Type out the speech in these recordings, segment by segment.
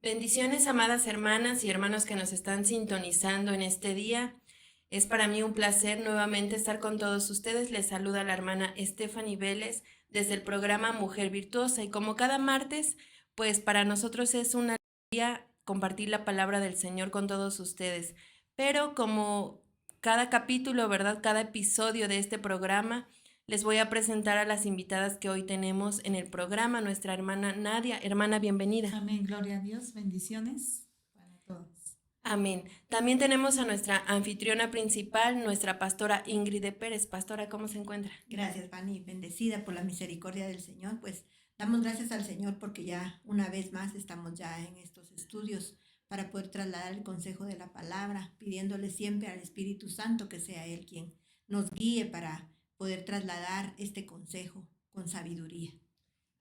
Bendiciones, amadas hermanas y hermanos que nos están sintonizando en este día. Es para mí un placer nuevamente estar con todos ustedes. Les saluda la hermana Stephanie Vélez desde el programa Mujer Virtuosa y como cada martes, pues para nosotros es una alegría compartir la palabra del Señor con todos ustedes. Pero como cada capítulo, ¿verdad? Cada episodio de este programa, les voy a presentar a las invitadas que hoy tenemos en el programa, nuestra hermana Nadia. Hermana, bienvenida. Amén, gloria a Dios, bendiciones para todos. Amén. También tenemos a nuestra anfitriona principal, nuestra pastora Ingrid de Pérez. Pastora, ¿cómo se encuentra? Gracias, Fanny, bendecida por la misericordia del Señor. Pues damos gracias al Señor porque ya una vez más estamos ya en estos estudios para poder trasladar el consejo de la palabra, pidiéndole siempre al Espíritu Santo que sea Él quien nos guíe para poder trasladar este consejo con sabiduría.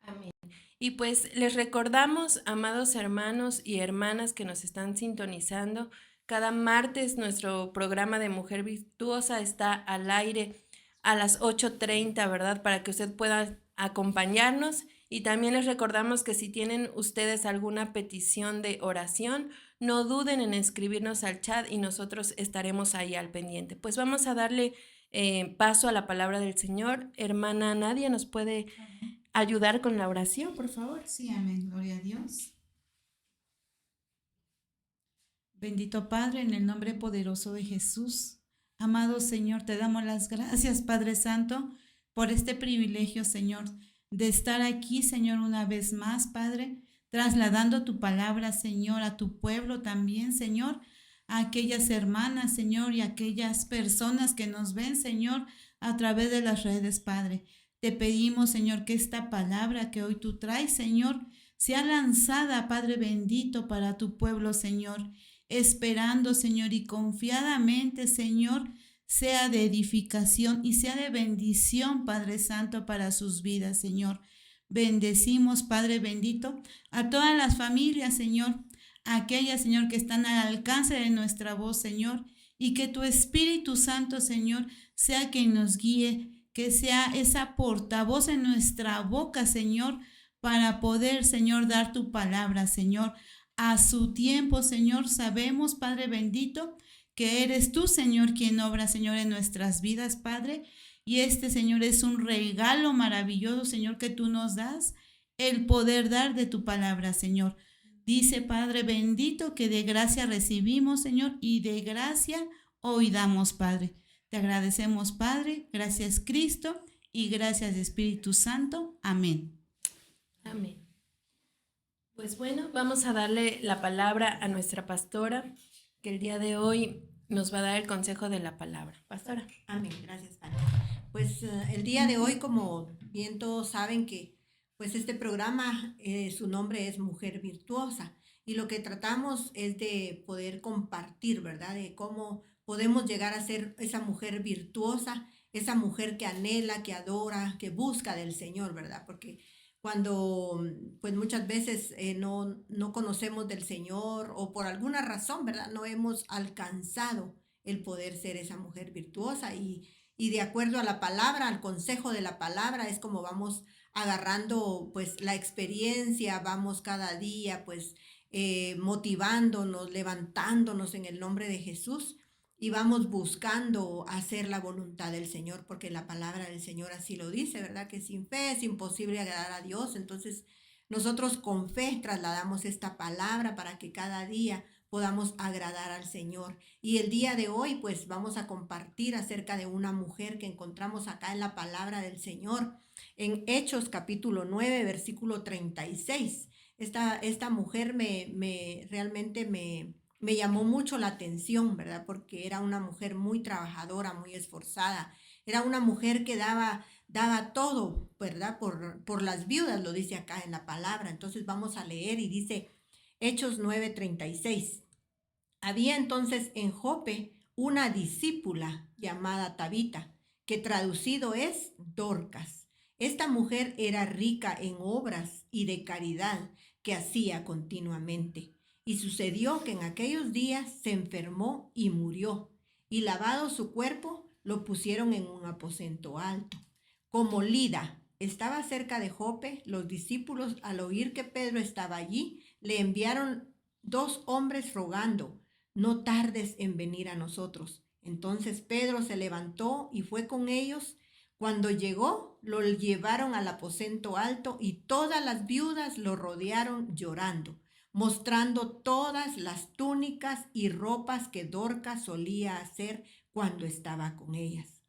Amén. Y pues les recordamos, amados hermanos y hermanas que nos están sintonizando, cada martes nuestro programa de Mujer Virtuosa está al aire a las 8:30, ¿verdad? Para que usted pueda acompañarnos. Y también les recordamos que si tienen ustedes alguna petición de oración, no duden en escribirnos al chat y nosotros estaremos ahí al pendiente. Pues vamos a darle paso a la palabra del Señor. Hermana Nadia, ¿nos puede Amén. ayudar con la oración, por favor? Sí, amén, gloria a Dios. Bendito Padre, en el nombre poderoso de Jesús. Amado Señor, te damos las gracias, Padre Santo, por este privilegio, Señor, de estar aquí, Señor, una vez más, Padre, trasladando tu palabra, Señor, a tu pueblo también, Señor, a aquellas hermanas, Señor, y a aquellas personas que nos ven, Señor, a través de las redes, Padre. Te pedimos, Señor, que esta palabra que hoy tú traes, Señor, sea lanzada, Padre bendito, para tu pueblo, Señor, esperando, Señor, y confiadamente, Señor, sea de edificación y sea de bendición, Padre Santo, para sus vidas, Señor. Bendecimos, Padre bendito, a todas las familias, Señor, a aquellas, Señor, que están al alcance de nuestra voz, Señor, y que tu Espíritu Santo, Señor, sea quien nos guíe, que sea esa portavoz en nuestra boca, Señor, para poder, Señor, dar tu palabra, Señor. A su tiempo, Señor, sabemos, Padre bendito, que eres tú, Señor, quien obra, Señor, en nuestras vidas, Padre. Y este, Señor, es un regalo maravilloso, Señor, que tú nos das, el poder dar de tu palabra, Señor. Dice, Padre bendito, que de gracia recibimos, Señor, y de gracia hoy damos, Padre. Te agradecemos, Padre. Gracias, Cristo, y gracias, Espíritu Santo. Amén. Amén. Pues bueno, vamos a darle la palabra a nuestra pastora, que el día de hoy nos va a dar el consejo de la palabra. Pastora. Amén, gracias, Fanny. Pues el día de hoy, como bien todos saben que pues este programa, su nombre es Mujer Virtuosa y lo que tratamos es de poder compartir, ¿verdad? De cómo podemos llegar a ser esa mujer virtuosa, esa mujer que anhela, que adora, que busca del Señor, ¿verdad? Porque cuando pues muchas veces no conocemos del Señor o por alguna razón, ¿verdad? No hemos alcanzado el poder ser esa mujer virtuosa y de acuerdo a la palabra, al consejo de la palabra, es como vamos agarrando pues la experiencia, vamos cada día pues motivándonos, levantándonos en el nombre de Jesús y vamos buscando hacer la voluntad del Señor, porque la palabra del Señor así lo dice, ¿verdad? Que sin fe es imposible agradar a Dios. Entonces nosotros con fe trasladamos esta palabra para que cada día podamos agradar al Señor. Y el día de hoy, pues vamos a compartir acerca de una mujer que encontramos acá en la palabra del Señor, en Hechos capítulo 9, versículo 36. Esta mujer realmente me llamó mucho la atención, ¿verdad? Porque era una mujer muy trabajadora, muy esforzada. Era una mujer que daba todo, ¿verdad? Por las viudas, lo dice acá en la palabra. Entonces vamos a leer y dice Hechos 9:36. Había entonces en Jope una discípula llamada Tabita, que traducido es Dorcas. Esta mujer era rica en obras y de caridad que hacía continuamente. Y sucedió que en aquellos días se enfermó y murió, y lavado su cuerpo, lo pusieron en un aposento alto. Como Lida, estaba cerca de Jope, los discípulos, al oír que Pedro estaba allí, le enviaron 2 hombres rogando: no tardes en venir a nosotros. Entonces Pedro se levantó y fue con ellos. Cuando llegó, lo llevaron al aposento alto y todas las viudas lo rodearon llorando, mostrando todas las túnicas y ropas que Dorcas solía hacer cuando estaba con ellas.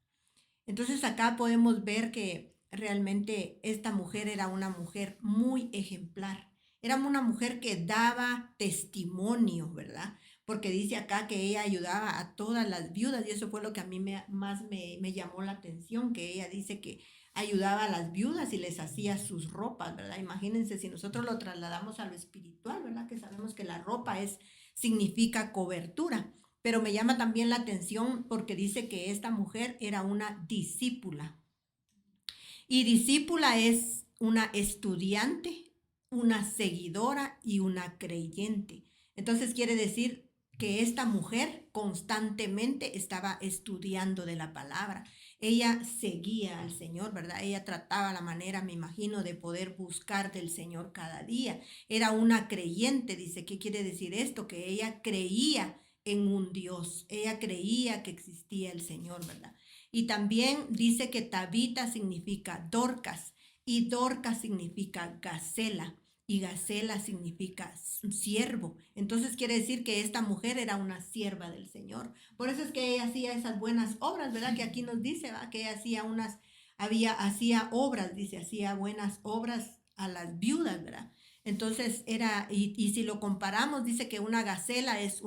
Entonces acá podemos ver que realmente esta mujer era una mujer muy ejemplar. Era una mujer que daba testimonio, ¿verdad? Porque dice acá que ella ayudaba a todas las viudas y eso fue lo que a mí más me llamó la atención, que ella dice que ayudaba a las viudas y les hacía sus ropas, ¿verdad? Imagínense si nosotros lo trasladamos a lo espiritual, ¿verdad? Que sabemos que la ropa significa cobertura. Pero me llama también la atención porque dice que esta mujer era una discípula. Y discípula es una estudiante, una seguidora y una creyente. Entonces quiere decir que esta mujer constantemente estaba estudiando de la palabra. Ella seguía al Señor, ¿verdad? Ella trataba la manera, me imagino, de poder buscar del Señor cada día. Era una creyente, dice. ¿Qué quiere decir esto? Que ella creía en un Dios. Ella creía que existía el Señor, ¿verdad? Y también dice que Tabita significa Dorcas y Dorcas significa gacela y gacela significa siervo. Entonces quiere decir que esta mujer era una sierva del Señor. Por eso es que ella hacía esas buenas obras, ¿verdad? Que aquí nos dice, ¿verdad? Que ella hacía obras, dice, hacía buenas obras a las viudas, ¿verdad? Entonces y si lo comparamos, dice que una gacela es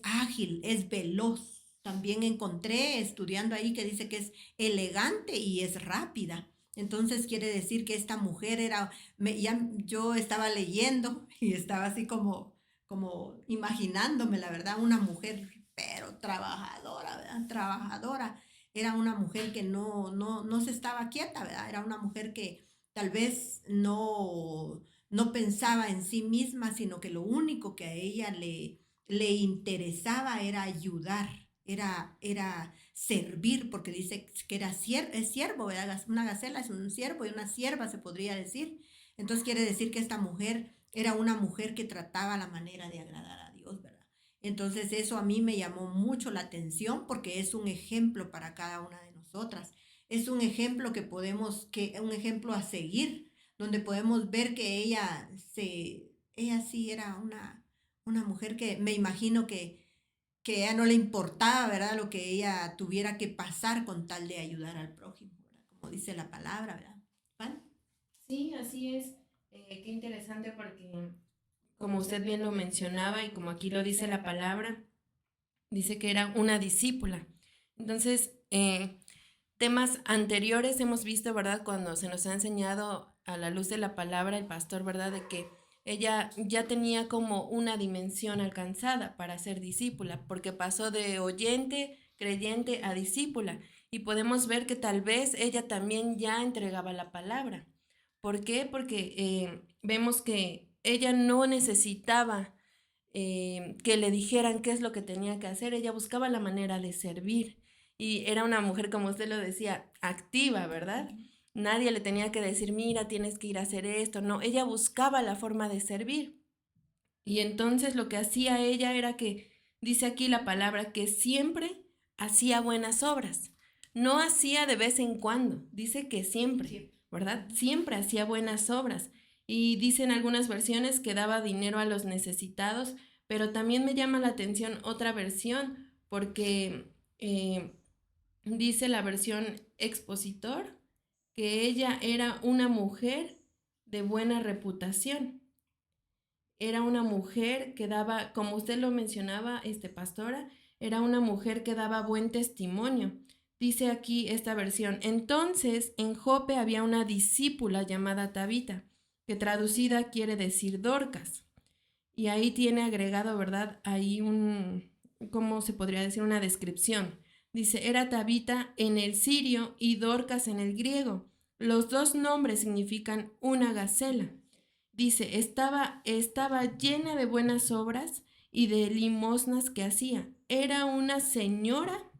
ágil, es veloz. También encontré estudiando ahí que dice que es elegante y es rápida. Entonces quiere decir que esta mujer yo estaba leyendo y estaba así como imaginándome, la verdad, una mujer, pero trabajadora, ¿verdad? Trabajadora. Era una mujer que no se estaba quieta, ¿verdad? Era una mujer que tal vez no pensaba en sí misma, sino que lo único que a ella le interesaba era ayudar, era servir, porque dice que es siervo, ¿verdad? Una gacela es un siervo y una sierva se podría decir. Entonces quiere decir que esta mujer era una mujer que trataba la manera de agradar a Dios, ¿verdad? Entonces eso a mí me llamó mucho la atención porque es un ejemplo para cada una de nosotras. Es un ejemplo un ejemplo a seguir, donde podemos ver que ella sí era una mujer que me imagino que a ella no le importaba, ¿verdad? Lo que ella tuviera que pasar con tal de ayudar al prójimo, ¿verdad? Como dice la palabra, ¿verdad? ¿Vale? Sí, así es. Qué interesante porque, como usted bien lo mencionaba y como aquí lo dice la palabra, dice que era una discípula. Entonces, temas anteriores hemos visto, ¿verdad? Cuando se nos ha enseñado a la luz de la palabra el pastor, ¿verdad? De que ella ya tenía como una dimensión alcanzada para ser discípula, porque pasó de oyente, creyente a discípula. Y podemos ver que tal vez ella también ya entregaba la palabra. ¿Por qué? Porque vemos que ella no necesitaba que le dijeran qué es lo que tenía que hacer. Ella buscaba la manera de servir. Y era una mujer, como usted lo decía, activa, ¿verdad? Nadie le tenía que decir, mira, tienes que ir a hacer esto. No, ella buscaba la forma de servir. Y entonces lo que hacía ella era que, dice aquí la palabra, que siempre hacía buenas obras. No hacía de vez en cuando, dice que siempre, ¿verdad? Siempre hacía buenas obras. Y dicen algunas versiones que daba dinero a los necesitados, pero también me llama la atención otra versión, porque dice la versión expositor que ella era una mujer de buena reputación. Era una mujer que daba, como usted lo mencionaba, pastora, era una mujer que daba buen testimonio. Dice aquí esta versión: entonces en Jope había una discípula llamada Tabita, que traducida quiere decir Dorcas. Y ahí tiene agregado, ¿verdad? Ahí ¿cómo se podría decir? Una descripción. Dice, era Tabita en el sirio y Dorcas en el griego. Los dos nombres significan una gacela. Dice, estaba llena de buenas obras y de limosnas que hacía. Era una señora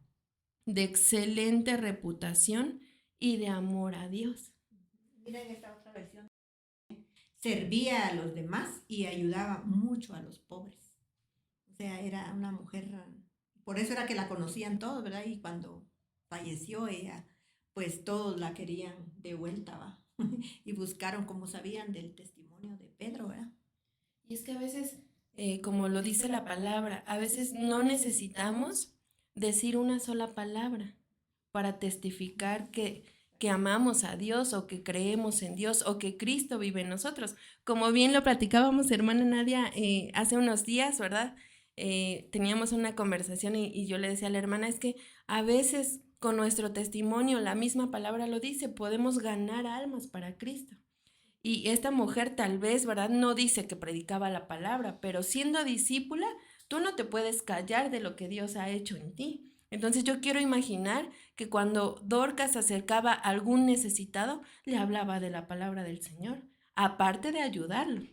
de excelente reputación y de amor a Dios. Mira en esta otra versión. Servía a los demás y ayudaba mucho a los pobres. O sea, era una mujer, por eso era que la conocían todos, ¿verdad? Y cuando falleció ella, pues todos la querían de vuelta, ¿va? Y buscaron, como sabían, del testimonio de Pedro, ¿verdad? Y es que a veces, como lo dice la palabra, a veces no necesitamos decir una sola palabra para testificar que amamos a Dios o que creemos en Dios o que Cristo vive en nosotros. Como bien lo platicábamos, hermana Nadia, hace unos días, ¿verdad? Teníamos una conversación y yo le decía a la hermana, es que a veces con nuestro testimonio, la misma palabra lo dice, podemos ganar almas para Cristo. Y esta mujer tal vez, ¿verdad? No dice que predicaba la palabra, pero siendo discípula, tú no te puedes callar de lo que Dios ha hecho en ti. Entonces yo quiero imaginar que cuando Dorcas se acercaba a algún necesitado, le hablaba de la palabra del Señor, aparte de ayudarlo,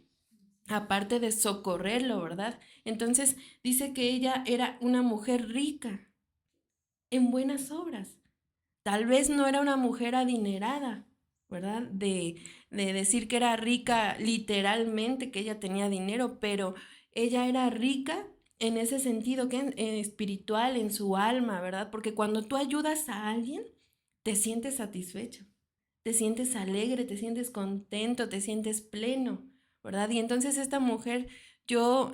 aparte de socorrerlo, ¿verdad? Entonces dice que ella era una mujer rica en buenas obras. Tal vez no era una mujer adinerada, ¿verdad? De decir que era rica literalmente, que ella tenía dinero, pero ella era rica en ese sentido, que espiritual, en su alma, ¿verdad? Porque cuando tú ayudas a alguien, te sientes satisfecho, te sientes alegre, te sientes contento, te sientes pleno, ¿verdad? Y entonces esta mujer, yo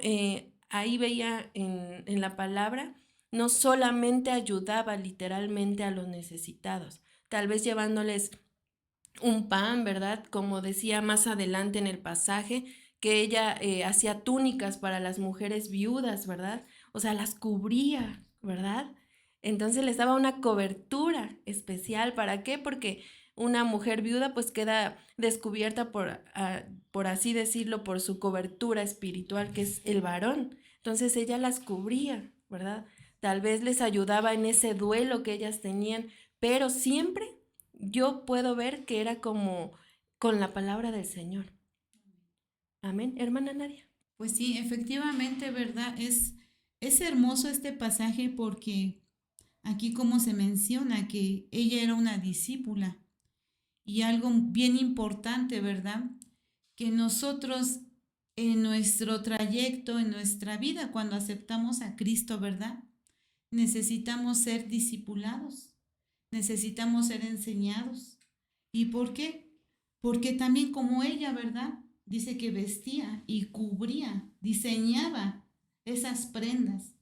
ahí veía en la palabra, no solamente ayudaba literalmente a los necesitados, tal vez llevándoles un pan, ¿verdad? Como decía más adelante en el pasaje, que ella hacía túnicas para las mujeres viudas, ¿verdad? O sea, las cubría, ¿verdad? Entonces les daba una cobertura especial. ¿Para qué? Porque una mujer viuda pues queda descubierta por así decirlo, por su cobertura espiritual, que es el varón. Entonces ella las cubría, ¿verdad? Tal vez les ayudaba en ese duelo que ellas tenían, pero siempre yo puedo ver que era como con la palabra del Señor. Amén. Hermana Nadia. Pues sí, efectivamente, ¿verdad? Es hermoso este pasaje porque aquí como se menciona que ella era una discípula y algo bien importante, ¿verdad? Que nosotros en nuestro trayecto, en nuestra vida, cuando aceptamos a Cristo, ¿verdad? Necesitamos ser discipulados, necesitamos ser enseñados. ¿Y por qué? Porque también como ella, ¿verdad? Dice que vestía y cubría, diseñaba esas prendas.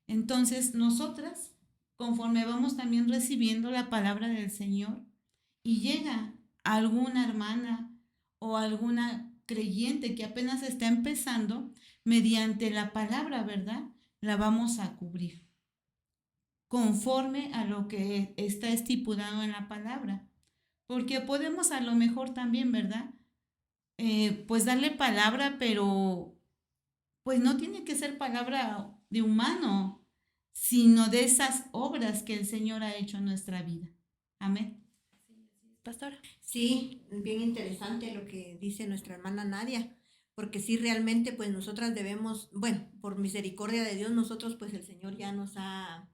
Entonces, nosotras, conforme vamos también recibiendo la palabra del Señor, y llega alguna hermana o alguna creyente que apenas está empezando, mediante la palabra, ¿verdad? La vamos a cubrir conforme a lo que está estipulado en la palabra. Porque podemos a lo mejor también, ¿verdad? Pues darle palabra, pero pues no tiene que ser palabra de humano, sino de esas obras que el Señor ha hecho en nuestra vida. Amén. Pastora. Sí, bien interesante lo que dice nuestra hermana Nadia, porque sí, realmente, pues nosotras debemos, bueno, por misericordia de Dios, nosotros, pues el Señor ya nos ha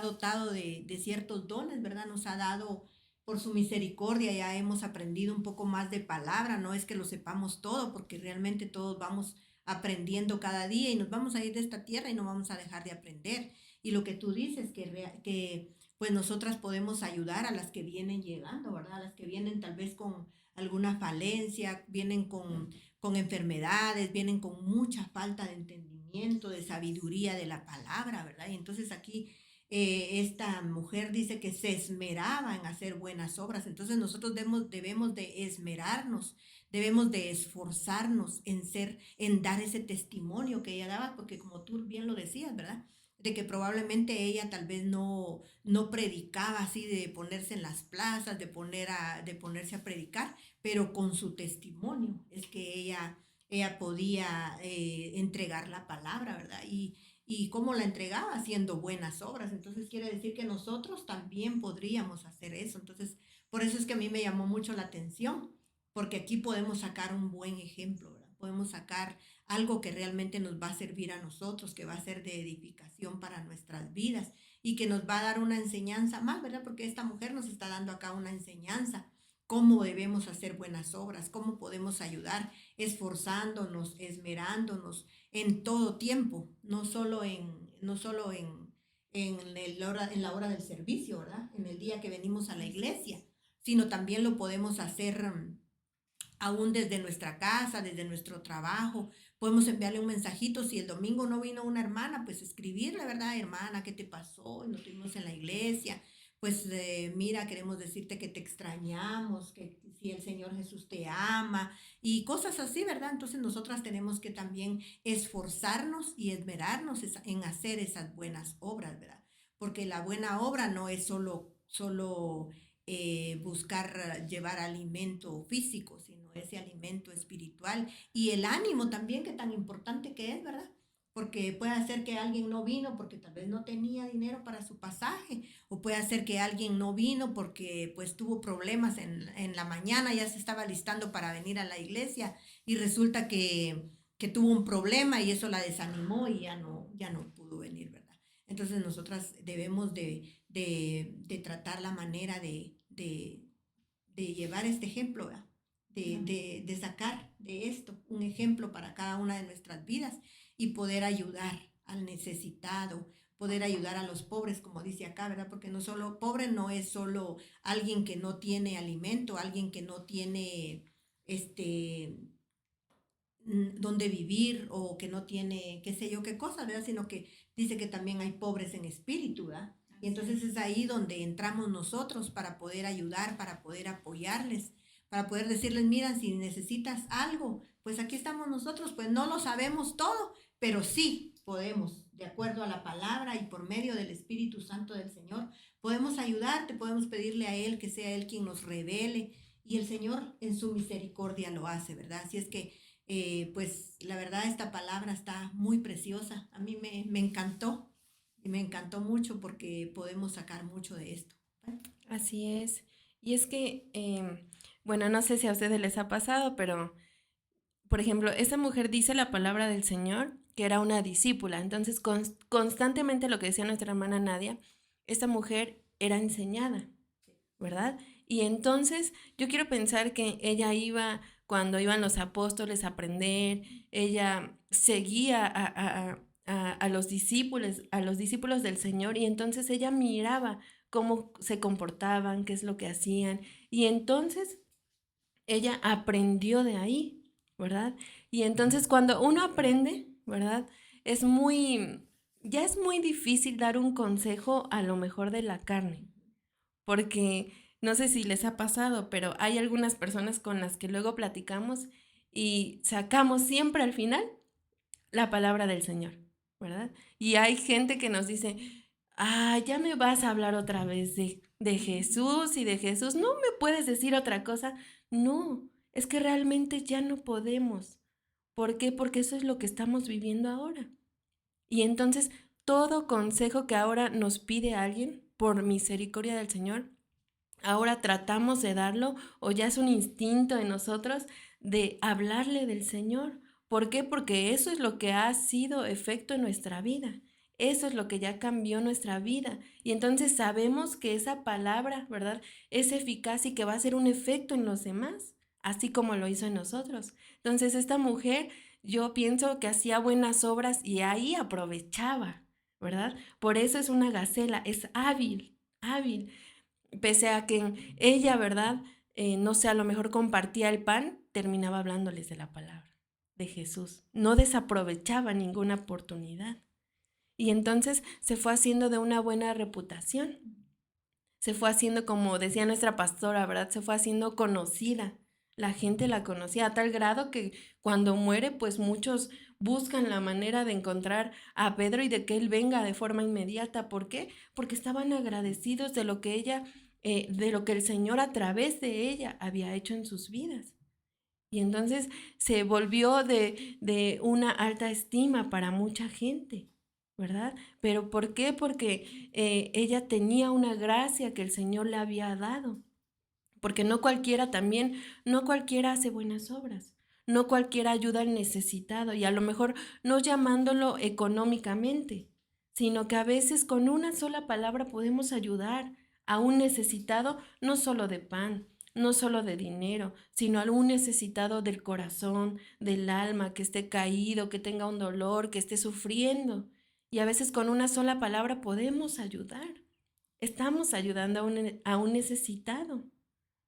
dotado de ciertos dones, ¿verdad? Nos ha dado, por su misericordia, ya hemos aprendido un poco más de palabra, no es que lo sepamos todo, porque realmente todos vamos aprendiendo cada día y nos vamos a ir de esta tierra y no vamos a dejar de aprender. Y lo que tú dices, que pues nosotras podemos ayudar a las que vienen llegando, ¿verdad? A las que vienen tal vez con alguna falencia, vienen con enfermedades, vienen con mucha falta de entendimiento, de sabiduría de la palabra, ¿verdad? Y entonces aquí esta mujer dice que se esmeraba en hacer buenas obras, entonces nosotros debemos de esmerarnos, debemos de esforzarnos en en dar ese testimonio que ella daba, porque como tú bien lo decías, ¿verdad? De que probablemente ella tal vez no predicaba así de ponerse en las plazas, de ponerse a predicar, pero con su testimonio es que ella podía entregar la palabra, ¿verdad? Y cómo la entregaba, haciendo buenas obras. Entonces quiere decir que nosotros también podríamos hacer eso. Entonces, por eso es que a mí me llamó mucho la atención, porque aquí podemos sacar un buen ejemplo, ¿verdad? Podemos sacar algo que realmente nos va a servir a nosotros, que va a ser de edificación para nuestras vidas y que nos va a dar una enseñanza más, ¿verdad? Porque esta mujer nos está dando acá una enseñanza, cómo debemos hacer buenas obras, cómo podemos ayudar, esforzándonos, esmerándonos en todo tiempo, en la hora del servicio, ¿verdad? En el día que venimos a la iglesia, sino también lo podemos hacer aún desde nuestra casa, desde nuestro trabajo. Podemos enviarle un mensajito. Si el domingo no vino una hermana, pues escribirle, ¿verdad? Hermana, ¿qué te pasó? Nos tuvimos en la iglesia. Pues mira, queremos decirte que te extrañamos, que si el Señor Jesús te ama y cosas así, ¿verdad? Entonces nosotras tenemos que también esforzarnos y esmerarnos en hacer esas buenas obras, ¿verdad? Porque la buena obra no es solo buscar llevar alimento físico, sino ese alimento espiritual y el ánimo también, que tan importante que es, ¿verdad? Porque puede ser que alguien no vino porque tal vez no tenía dinero para su pasaje, o puede ser que alguien no vino porque pues tuvo problemas en la mañana, ya se estaba listando para venir a la iglesia y resulta que tuvo un problema y eso la desanimó y ya no pudo venir, ¿verdad? Entonces nosotras debemos de tratar la manera de llevar este ejemplo, ¿verdad? De sacar de esto un ejemplo para cada una de nuestras vidas y poder ayudar al necesitado, poder ayudar a los pobres, como dice acá, ¿verdad? Porque no solo, pobre no es solo alguien que no tiene alimento, alguien que no tiene donde vivir o que no tiene qué sé yo qué cosa, ¿verdad? Sino que dice que también hay pobres en espíritu, ¿verdad? Y entonces es ahí donde entramos nosotros para poder ayudar, para poder apoyarles, para poder decirles, mira, si necesitas algo, pues aquí estamos nosotros, pues no lo sabemos todo, pero sí podemos, de acuerdo a la palabra y por medio del Espíritu Santo del Señor, podemos ayudarte, podemos pedirle a Él que sea Él quien nos revele y el Señor en su misericordia lo hace, ¿verdad? Así es que, pues la verdad esta palabra está muy preciosa, a mí me encantó. Y me encantó mucho porque podemos sacar mucho de esto. ¿Vale? Así es. Y es que, bueno, no sé si a ustedes les ha pasado, pero, por ejemplo, esa mujer dice la palabra del Señor, que era una discípula. Entonces, constantemente lo que decía nuestra hermana Nadia, esta mujer era enseñada, ¿verdad? Y entonces yo quiero pensar que ella iba, cuando iban los apóstoles a aprender, ella seguía a los discípulos del Señor, y entonces ella miraba cómo se comportaban, qué es lo que hacían, y entonces ella aprendió de ahí, ¿verdad? Y entonces cuando uno aprende, ¿verdad? Es muy, ya es muy difícil dar un consejo a lo mejor de la carne, porque no sé si les ha pasado, pero hay algunas personas con las que luego platicamos y sacamos siempre al final la palabra del Señor, ¿verdad? Y hay gente que nos dice, ya me vas a hablar otra vez de Jesús y de Jesús, ¿no me puedes decir otra cosa? No, es que realmente ya no podemos. ¿Por qué? Porque eso es lo que estamos viviendo ahora. Y entonces, todo consejo que ahora nos pide alguien, por misericordia del Señor, ahora tratamos de darlo, o ya es un instinto en nosotros de hablarle del Señor. ¿Por qué? Porque eso es lo que ha sido efecto en nuestra vida. Eso es lo que ya cambió nuestra vida. Y entonces sabemos que esa palabra, ¿verdad?, es eficaz y que va a hacer un efecto en los demás, así como lo hizo en nosotros. Entonces esta mujer, yo pienso que hacía buenas obras y ahí aprovechaba, ¿verdad? Por eso es una gacela, es hábil, hábil. Pese a que ella, ¿verdad? No sé, a lo mejor compartía el pan, terminaba hablándoles de la palabra de Jesús. No desaprovechaba ninguna oportunidad. Y entonces se fue haciendo de una buena reputación. Se fue haciendo, como decía nuestra pastora, ¿verdad? Se fue haciendo conocida. La gente la conocía a tal grado que cuando muere, pues muchos buscan la manera de encontrar a Pedro y de que él venga de forma inmediata. ¿Por qué? Porque estaban agradecidos de lo que ella, de lo que el Señor a través de ella había hecho en sus vidas. Y entonces se volvió de una alta estima para mucha gente, ¿verdad? ¿Pero por qué? Porque ella tenía una gracia que el Señor le había dado. Porque no cualquiera también, no cualquiera hace buenas obras, no cualquiera ayuda al necesitado, y a lo mejor no llamándolo económicamente, sino que a veces con una sola palabra podemos ayudar a un necesitado, no solo de pan, no solo de dinero, sino algún necesitado del corazón, del alma, que esté caído, que tenga un dolor, que esté sufriendo. Y a veces con una sola palabra podemos ayudar. Estamos ayudando a un necesitado,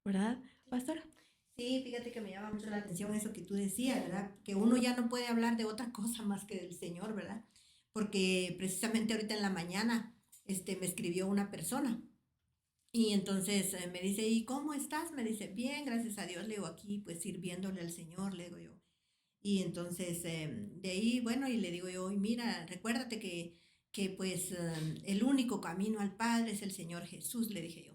¿verdad, pastora? Sí, fíjate que me llama mucho la atención eso que tú decías, ¿verdad? Que uno ya no puede hablar de otra cosa más que del Señor, ¿verdad? Porque precisamente ahorita en la mañana, me escribió una persona y entonces me dice, ¿y cómo estás? Me dice, bien, gracias a Dios, le digo aquí, pues sirviéndole al Señor, le digo yo. Y entonces de ahí, bueno, y le digo yo, y mira, recuérdate que pues el único camino al Padre es el Señor Jesús, le dije yo.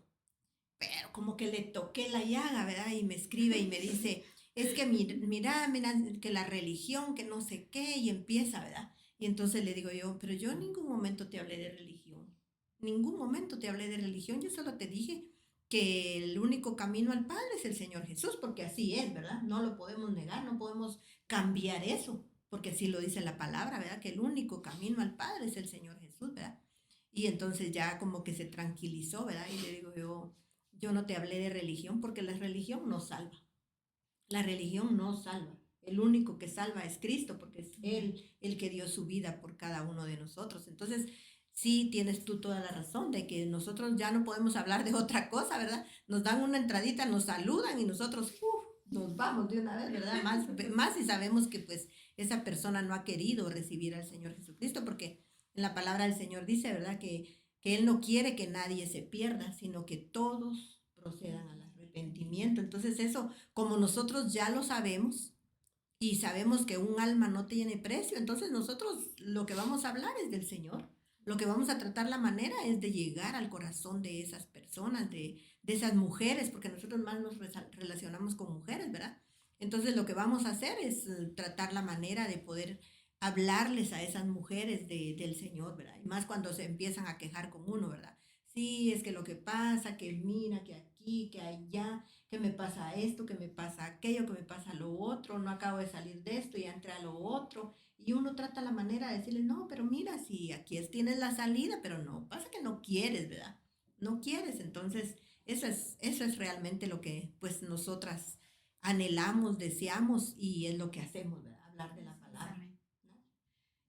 Pero como que le toqué la llaga, ¿verdad? Y me escribe y me dice, es que mira, que la religión, que no sé qué, y empieza, ¿verdad? Y entonces le digo yo, pero yo en ningún momento te hablé de religión, ningún momento te hablé de religión, yo solo te dije que el único camino al Padre es el Señor Jesús, porque así es, ¿verdad? No lo podemos negar, no podemos cambiar eso, porque así lo dice la palabra, ¿verdad? Que el único camino al Padre es el Señor Jesús, ¿verdad? Y entonces ya como que se tranquilizó, ¿verdad? Y le digo yo no te hablé de religión porque la religión no salva. La religión no salva. El único que salva es Cristo porque es Él el que dio su vida por cada uno de nosotros. Entonces, sí tienes tú toda la razón de que nosotros ya no podemos hablar de otra cosa, ¿verdad? Nos dan una entradita, nos saludan y nosotros nos vamos de una vez, ¿verdad? Más si sabemos que pues esa persona no ha querido recibir al Señor Jesucristo porque en la palabra del Señor dice, ¿verdad? Que Él no quiere que nadie se pierda, sino que todos procedan al arrepentimiento. Entonces eso, como nosotros ya lo sabemos y sabemos que un alma no tiene precio, entonces nosotros lo que vamos a hablar es del Señor. Lo que vamos a tratar la manera es de llegar al corazón de esas personas, de esas mujeres, porque nosotros más nos relacionamos con mujeres, ¿verdad? Entonces lo que vamos a hacer es tratar la manera de poder hablarles a esas mujeres del Señor, ¿verdad? Y más cuando se empiezan a quejar con uno, ¿verdad? Sí, es que lo que pasa, que mira, que aquí, que allá, que me pasa esto, que me pasa aquello, que me pasa lo otro, no acabo de salir de esto y ya entré a lo otro. Y uno trata la manera de decirle, no, pero mira, si aquí tienes la salida, pero no, pasa que no quieres, ¿verdad? No quieres, entonces eso es realmente lo que pues nosotras anhelamos, deseamos y es lo que hacemos, ¿verdad? Hablar de la palabra. ¿No?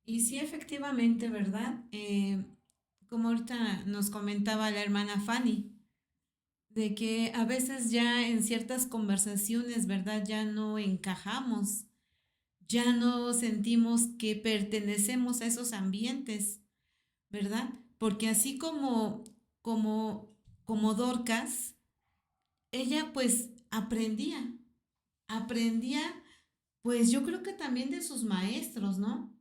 Y sí, efectivamente, ¿verdad? Como ahorita nos comentaba la hermana Fanny, de que a veces ya en ciertas conversaciones, ¿verdad? Ya no encajamos, ya no sentimos que pertenecemos a esos ambientes, ¿verdad? Porque así como Dorcas, ella pues aprendía, pues yo creo que también de sus maestros, ¿no?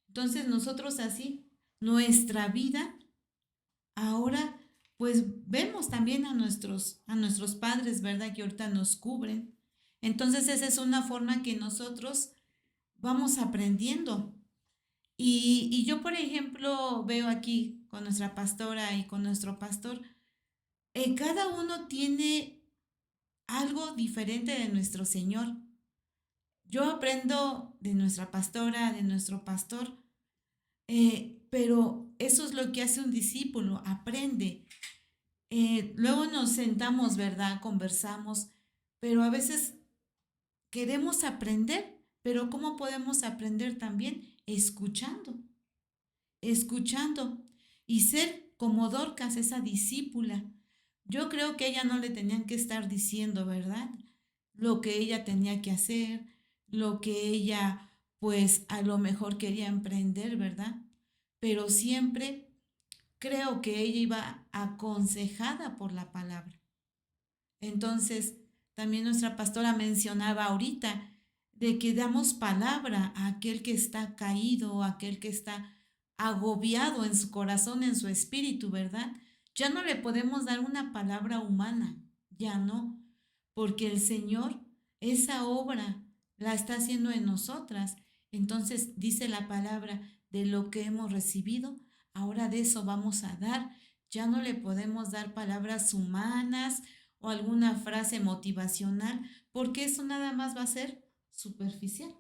Entonces nosotros así, nuestra vida, ahora pues vemos también a nuestros padres, ¿verdad? Que ahorita nos cubren. Entonces esa es una forma que nosotros vamos aprendiendo. Y yo, por ejemplo, veo aquí con nuestra pastora y con nuestro pastor, cada uno tiene algo diferente de nuestro Señor. Yo aprendo de nuestra pastora, de nuestro pastor, pero eso es lo que hace un discípulo, aprende. Luego nos sentamos, ¿verdad? Conversamos, pero a veces queremos aprender, pero ¿cómo podemos aprender también? Escuchando y ser como Dorcas, esa discípula. Yo creo que ella no le tenían que estar diciendo, ¿verdad? Lo que ella tenía que hacer, lo que ella pues a lo mejor quería emprender, ¿verdad? Pero siempre creo que ella iba aconsejada por la palabra. Entonces, también nuestra pastora mencionaba ahorita de que damos palabra a aquel que está caído, a aquel que está agobiado en su corazón, en su espíritu, ¿verdad? Ya no le podemos dar una palabra humana, ya no, porque el Señor esa obra la está haciendo en nosotras. Entonces dice la palabra de lo que hemos recibido, ahora de eso vamos a dar. Ya no le podemos dar palabras humanas o alguna frase motivacional, porque eso nada más va a ser superficial.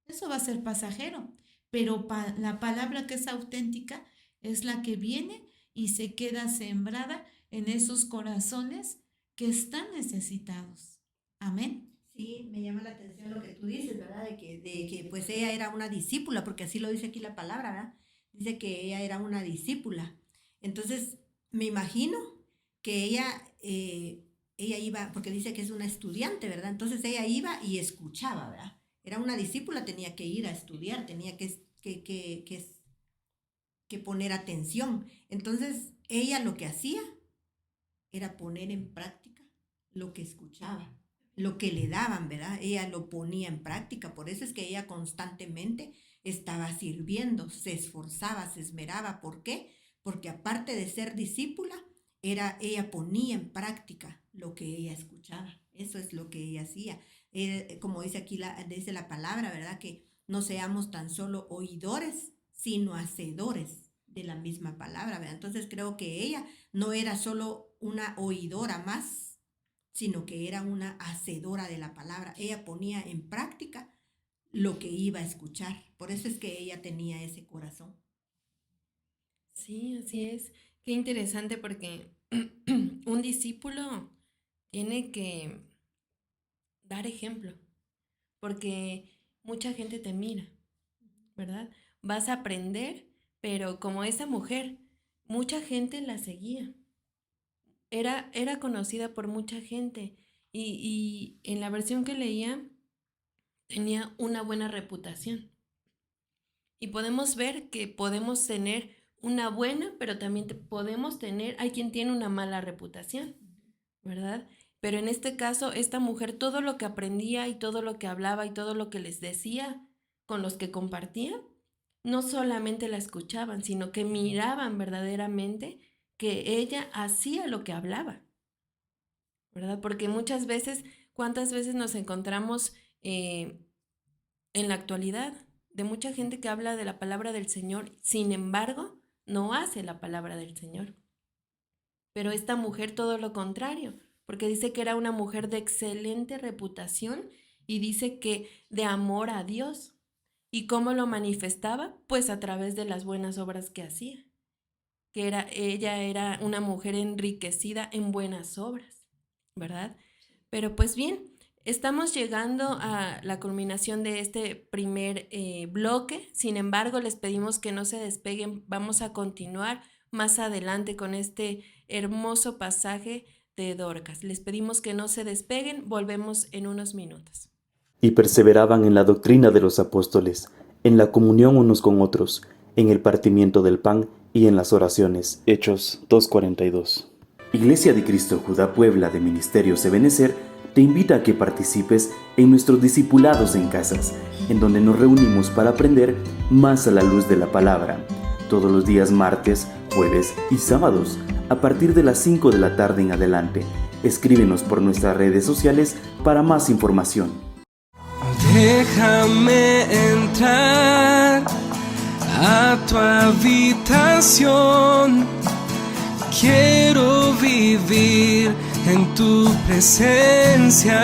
Eso va a ser pasajero, pero la palabra que es auténtica es la que viene y se queda sembrada en esos corazones que están necesitados. Amén. Sí, me llama la atención lo que tú dices, ¿verdad? De que pues ella era una discípula, porque así lo dice aquí la palabra, ¿verdad? Dice que ella era una discípula. Entonces, me imagino que ella iba, porque dice que es una estudiante, ¿verdad? Entonces ella iba y escuchaba, ¿verdad? Era una discípula, tenía que ir a estudiar, tenía que poner atención. Entonces, ella lo que hacía era poner en práctica lo que escuchaba, lo que le daban, ¿verdad? Ella lo ponía en práctica, por eso es que ella constantemente estaba sirviendo, se esforzaba, se esmeraba. ¿Por qué? Porque aparte de ser discípula, ella ponía en práctica lo que ella escuchaba. Eso es lo que ella hacía. Como dice aquí, dice la palabra, ¿verdad? Que no seamos tan solo oidores, sino hacedores de la misma palabra, ¿verdad? Entonces creo que ella no era solo una oidora más, sino que era una hacedora de la palabra. Ella ponía en práctica lo que iba a escuchar. Por eso es que ella tenía ese corazón. Sí, así es. Qué interesante porque un discípulo tiene que dar ejemplo, porque mucha gente te mira, ¿verdad? Vas a aprender, pero como esa mujer, mucha gente la seguía. Era conocida por mucha gente y en la versión que leía tenía una buena reputación. Y podemos ver que podemos tener una buena, pero también podemos tener, hay quien tiene una mala reputación, ¿verdad? Pero en este caso, esta mujer, todo lo que aprendía y todo lo que hablaba y todo lo que les decía con los que compartía, no solamente la escuchaban, sino que miraban verdaderamente que ella hacía lo que hablaba, ¿verdad? Porque muchas veces, ¿cuántas veces nos encontramos en la actualidad de mucha gente que habla de la palabra del Señor, sin embargo, no hace la palabra del Señor? Pero esta mujer todo lo contrario, porque dice que era una mujer de excelente reputación y dice que de amor a Dios. ¿Y cómo lo manifestaba? Pues a través de las buenas obras que hacía, que ella era una mujer enriquecida en buenas obras, ¿verdad? Pero pues bien, estamos llegando a la culminación de este primer bloque. Sin embargo, les pedimos que no se despeguen. Vamos a continuar más adelante con este hermoso pasaje de Dorcas. Les pedimos que no se despeguen. Volvemos en unos minutos. Y perseveraban en la doctrina de los apóstoles, en la comunión unos con otros, en el partimiento del pan y en las oraciones. Hechos 2:42. Iglesia de Cristo Judá Puebla de Ministerios Ebenecer te invita a que participes en nuestros discipulados en casas, en donde nos reunimos para aprender más a la luz de la palabra, todos los días martes, jueves y sábados, a partir de las 5 de la tarde en adelante. Escríbenos por nuestras redes sociales para más información. Déjame entrar a tu habitación. Quiero vivir en tu presencia.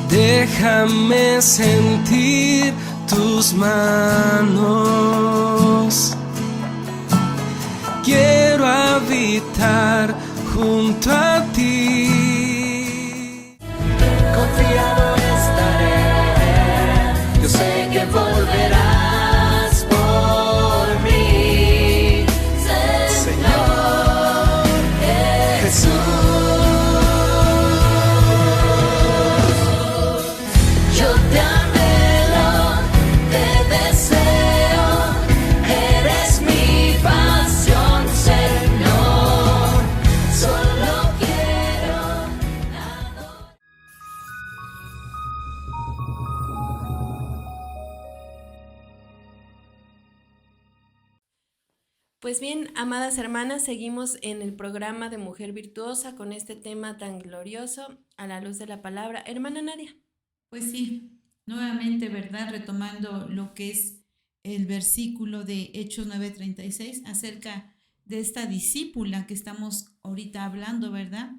Déjame sentir tus manos. Quiero habitar junto a ti. Confiado estaré, yo sé que volverás por mí, Señor Jesús. Yo te anhelo, te deseo, eres mi pasión, Señor. Solo quiero adorar. Pues bien, amadas hermanas, seguimos en el programa de Mujer Virtuosa con este tema tan glorioso a la luz de la palabra. Hermana Nadia. Pues sí, nuevamente, ¿verdad? Retomando lo que es el versículo de Hechos 9:36 acerca de esta discípula que estamos ahorita hablando, ¿verdad?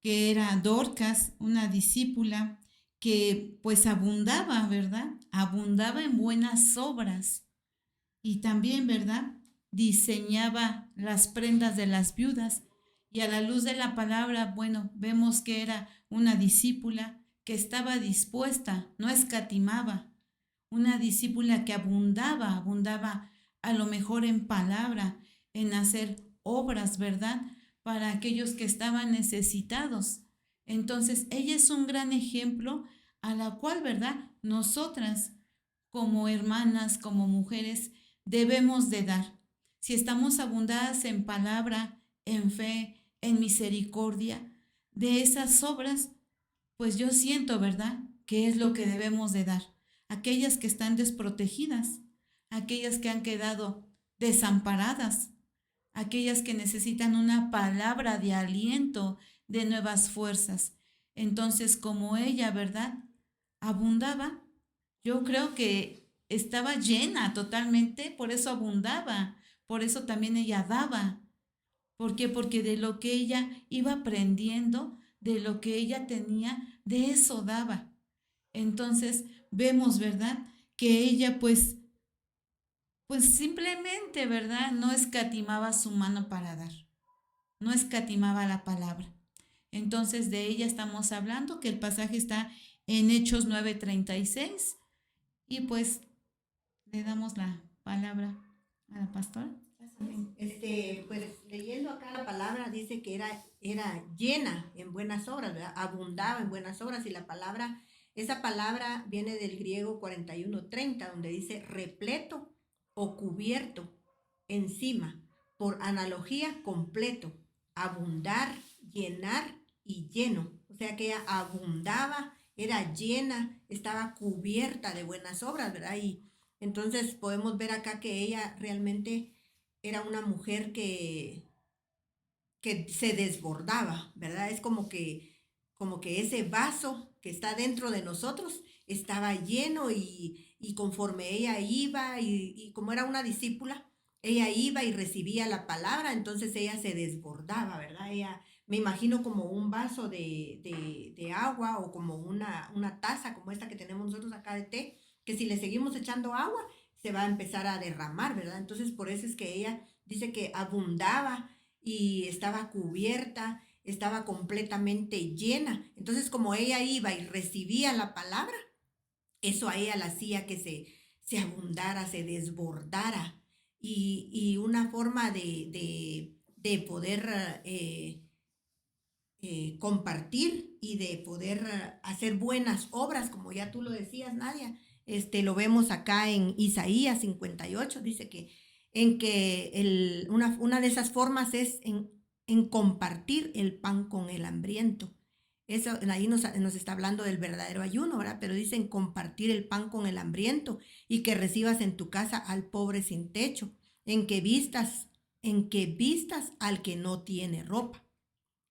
Que era Dorcas, una discípula que pues abundaba, ¿verdad? Abundaba en buenas obras y también, ¿verdad? Diseñaba las prendas de las viudas Y a la luz de la palabra, bueno, vemos que era una discípula que estaba dispuesta, no escatimaba, una discípula que abundaba a lo mejor en palabra, en hacer obras, ¿verdad? Para aquellos que estaban necesitados. Entonces, ella es un gran ejemplo a la cual, ¿verdad? Nosotras, como hermanas, como mujeres, debemos de dar. Si estamos abundadas en palabra, en fe, en misericordia, de esas obras, pues yo siento, ¿verdad? Que es lo que debemos de dar. Aquellas que están desprotegidas, aquellas que han quedado desamparadas, aquellas que necesitan una palabra de aliento, de nuevas fuerzas. Entonces, como ella, ¿verdad? Abundaba, yo creo que estaba llena totalmente, por eso abundaba, por eso también ella daba. ¿Por qué? Porque de lo que ella iba aprendiendo, de lo que ella tenía, de eso daba. Entonces, vemos, ¿verdad? Que ella pues simplemente, ¿verdad? No escatimaba su mano para dar, no escatimaba la palabra. Entonces de ella estamos hablando, que el pasaje está en Hechos 9:36 y pues le damos la palabra a la pastora. Pues leyendo acá la palabra dice que era llena en buenas obras, ¿verdad? Abundaba en buenas obras y esa palabra viene del griego 41:30, donde dice repleto o cubierto, encima, por analogía completo, abundar, llenar y lleno. O sea que ella abundaba, era llena, estaba cubierta de buenas obras, ¿verdad? Y entonces podemos ver acá que ella realmente era una mujer que se desbordaba, ¿verdad? Es como que ese vaso que está dentro de nosotros estaba lleno y conforme ella iba y como era una discípula, ella iba y recibía la palabra, entonces ella se desbordaba, ¿verdad? Ella, me imagino como un vaso de agua o como una taza como esta que tenemos nosotros acá de té, que si le seguimos echando agua, se va a empezar a derramar, ¿verdad? Entonces por eso es que ella dice que abundaba y estaba cubierta, estaba completamente llena. Entonces como ella iba y recibía la palabra, eso a ella la hacía que se abundara, se desbordara. Y una forma de poder compartir y de poder hacer buenas obras, como ya tú lo decías, Nadia. Lo vemos acá en Isaías 58, dice que una de esas formas es en compartir el pan con el hambriento. Eso ahí nos está hablando del verdadero ayuno, ¿verdad? Pero dicen compartir el pan con el hambriento y que recibas en tu casa al pobre sin techo, en que vistas al que no tiene ropa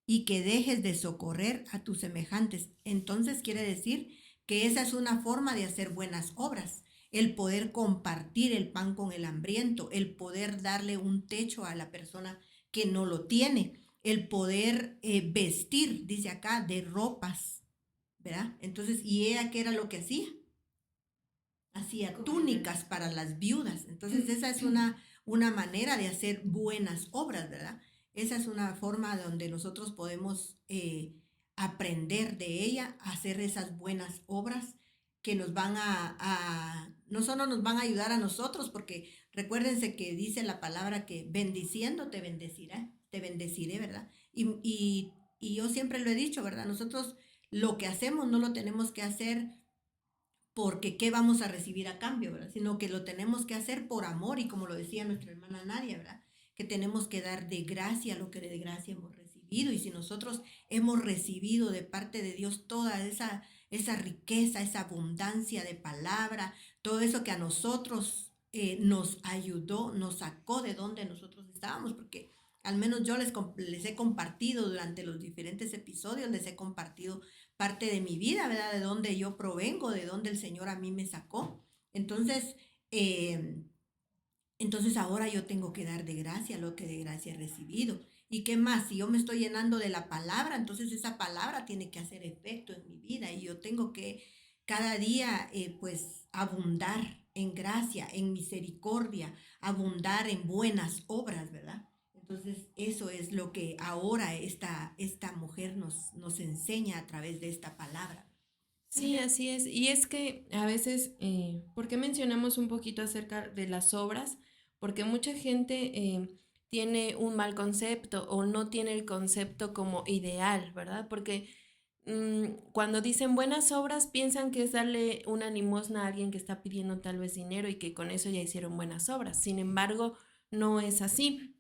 y que dejes de socorrer a tus semejantes. Entonces quiere decir que esa es una forma de hacer buenas obras, el poder compartir el pan con el hambriento, el poder darle un techo a la persona que no lo tiene, el poder vestir, dice acá, de ropas, ¿verdad? Entonces, ¿y ella qué era lo que hacía? Hacía túnicas para las viudas. Entonces, esa es una manera de hacer buenas obras, ¿verdad? Esa es una forma donde nosotros podemos aprender de ella, hacer esas buenas obras que nos van no solo nos van a ayudar a nosotros, porque recuérdense que dice la palabra que bendiciendo te bendeciré, ¿verdad? Y yo siempre lo he dicho, ¿verdad? Nosotros lo que hacemos no lo tenemos que hacer porque qué vamos a recibir a cambio, ¿verdad? Sino que lo tenemos que hacer por amor y como lo decía nuestra hermana Nadia, ¿verdad? Que tenemos que dar de gracia lo que de gracia hemos recibido. Y si nosotros hemos recibido de parte de Dios toda esa riqueza, esa abundancia de palabra, todo eso que a nosotros nos ayudó, nos sacó de donde nosotros estábamos, porque al menos yo les he compartido durante los diferentes episodios, les he compartido parte de mi vida, ¿verdad? De donde yo provengo, de donde el Señor a mí me sacó. Entonces ahora yo tengo que dar de gracia lo que de gracia he recibido. ¿Y qué más? Si yo me estoy llenando de la palabra, entonces esa palabra tiene que hacer efecto en mi vida y yo tengo que cada día pues abundar en gracia, en misericordia, abundar en buenas obras, ¿verdad? Entonces, eso es lo que ahora esta mujer nos enseña a través de esta palabra. Sí, así es. Y es que a veces, ¿por qué mencionamos un poquito acerca de las obras? Porque mucha gente tiene un mal concepto o no tiene el concepto como ideal, ¿verdad? Porque cuando dicen buenas obras piensan que es darle una limosna a alguien que está pidiendo tal vez dinero y que con eso ya hicieron buenas obras. Sin embargo, no es así.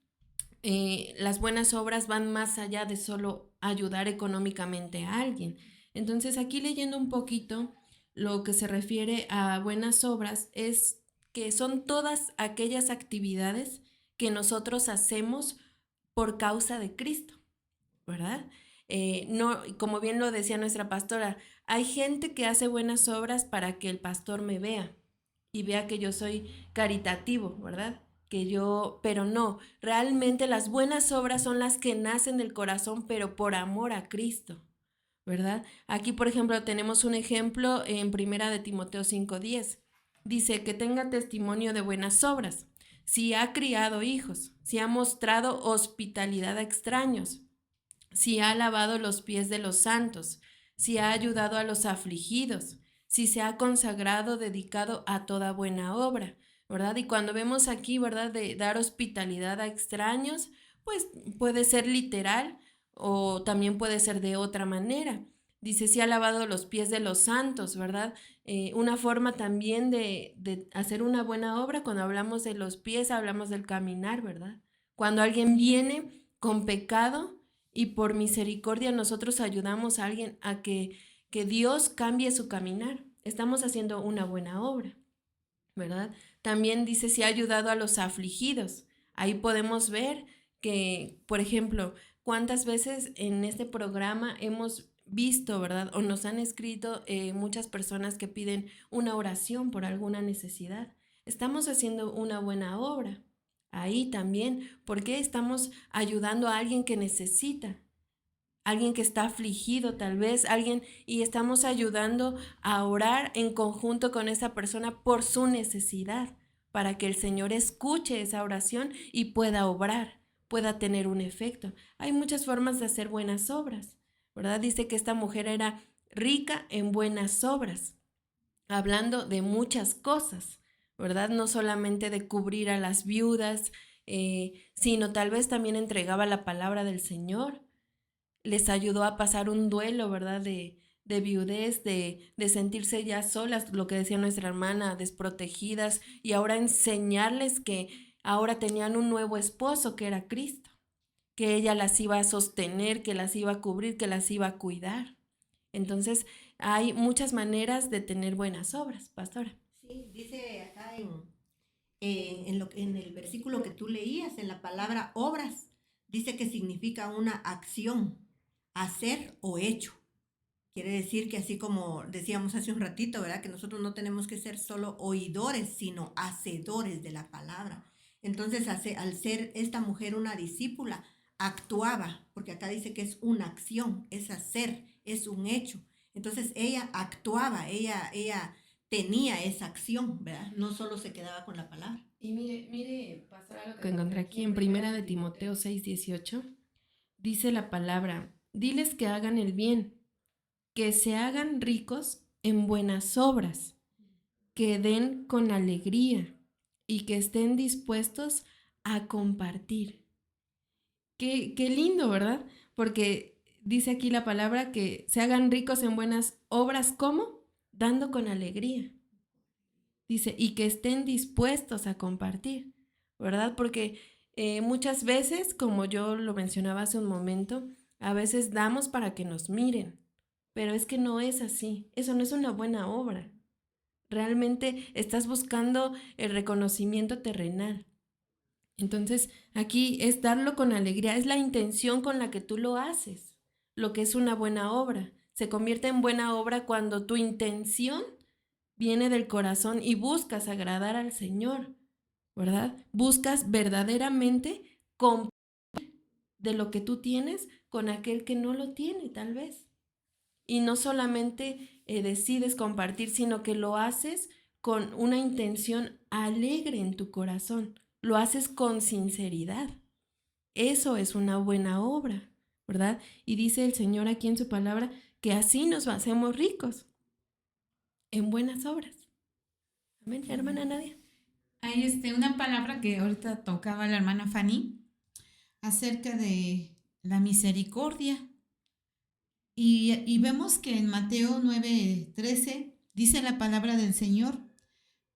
Las buenas obras van más allá de solo ayudar económicamente a alguien. Entonces, aquí leyendo un poquito, lo que se refiere a buenas obras es que son todas aquellas actividades que nosotros hacemos por causa de Cristo, ¿verdad? No, como bien lo decía nuestra pastora, hay gente que hace buenas obras para que el pastor me vea y vea que yo soy caritativo, ¿verdad? Pero no, realmente las buenas obras son las que nacen del corazón, pero por amor a Cristo, ¿verdad? Aquí, por ejemplo, tenemos un ejemplo en Primera de Timoteo 5:10. Dice que tenga testimonio de buenas obras, si ha criado hijos, si ha mostrado hospitalidad a extraños, si ha lavado los pies de los santos, si ha ayudado a los afligidos, si se ha consagrado, dedicado a toda buena obra, ¿verdad? Y cuando vemos aquí, ¿verdad?, de dar hospitalidad a extraños, pues puede ser literal o también puede ser de otra manera. Dice, si ha lavado los pies de los santos, ¿verdad? Una forma también de hacer una buena obra, cuando hablamos de los pies, hablamos del caminar, ¿verdad? Cuando alguien viene con pecado, y por misericordia nosotros ayudamos a alguien a que Dios cambie su caminar. Estamos haciendo una buena obra, ¿verdad? También dice si ha ayudado a los afligidos. Ahí podemos ver que, por ejemplo, cuántas veces en este programa hemos visto, ¿verdad? O nos han escrito muchas personas que piden una oración por alguna necesidad. Estamos haciendo una buena obra. Ahí también, porque estamos ayudando a alguien que necesita, alguien que está afligido tal vez, alguien, y estamos ayudando a orar en conjunto con esa persona por su necesidad, para que el Señor escuche esa oración y pueda obrar, pueda tener un efecto. Hay muchas formas de hacer buenas obras, ¿verdad? Dice que esta mujer era rica en buenas obras, hablando de muchas cosas, ¿verdad? No solamente de cubrir a las viudas, sino tal vez también entregaba la palabra del Señor, les ayudó a pasar un duelo, ¿verdad? De viudez, de sentirse ya solas, lo que decía nuestra hermana, desprotegidas, y ahora enseñarles que ahora tenían un nuevo esposo que era Cristo, que ella las iba a sostener, que las iba a cubrir, que las iba a cuidar. Entonces, hay muchas maneras de tener buenas obras, pastora. Sí, dice acá en el versículo que tú leías, en la palabra obras, dice que significa una acción, hacer o hecho. Quiere decir que así como decíamos hace un ratito, ¿verdad? Que nosotros no tenemos que ser solo oidores, sino hacedores de la palabra. Entonces, al ser esta mujer una discípula, actuaba, porque acá dice que es una acción, es hacer, es un hecho. Entonces, ella actuaba, ella tenía esa acción, ¿verdad? No solo se quedaba con la palabra. Y mire, pastora, lo que encontré aquí en Primera de Timoteo 6:18, dice la palabra, diles que hagan el bien, que se hagan ricos en buenas obras, que den con alegría y que estén dispuestos a compartir. Qué lindo, ¿verdad? Porque dice aquí la palabra que se hagan ricos en buenas obras, ¿cómo? Dando con alegría. Dice, y que estén dispuestos a compartir, ¿verdad? Porque muchas veces, como yo lo mencionaba hace un momento, a veces damos para que nos miren, pero es que no es así. Eso no es una buena obra. Realmente estás buscando el reconocimiento terrenal. Entonces, aquí es darlo con alegría, es la intención con la que tú lo haces, lo que es una buena obra. Se convierte en buena obra cuando tu intención viene del corazón y buscas agradar al Señor, ¿verdad? Buscas verdaderamente compartir de lo que tú tienes con aquel que no lo tiene, tal vez. Y no solamente decides compartir, sino que lo haces con una intención alegre en tu corazón. Lo haces con sinceridad. Eso es una buena obra, ¿verdad? Y dice el Señor aquí en su palabra que así nos hacemos ricos en buenas obras. Amén, hermana Nadia. Hay una palabra que ahorita tocaba la hermana Fanny acerca de la misericordia. Y vemos que en Mateo 9:13 dice la palabra del Señor: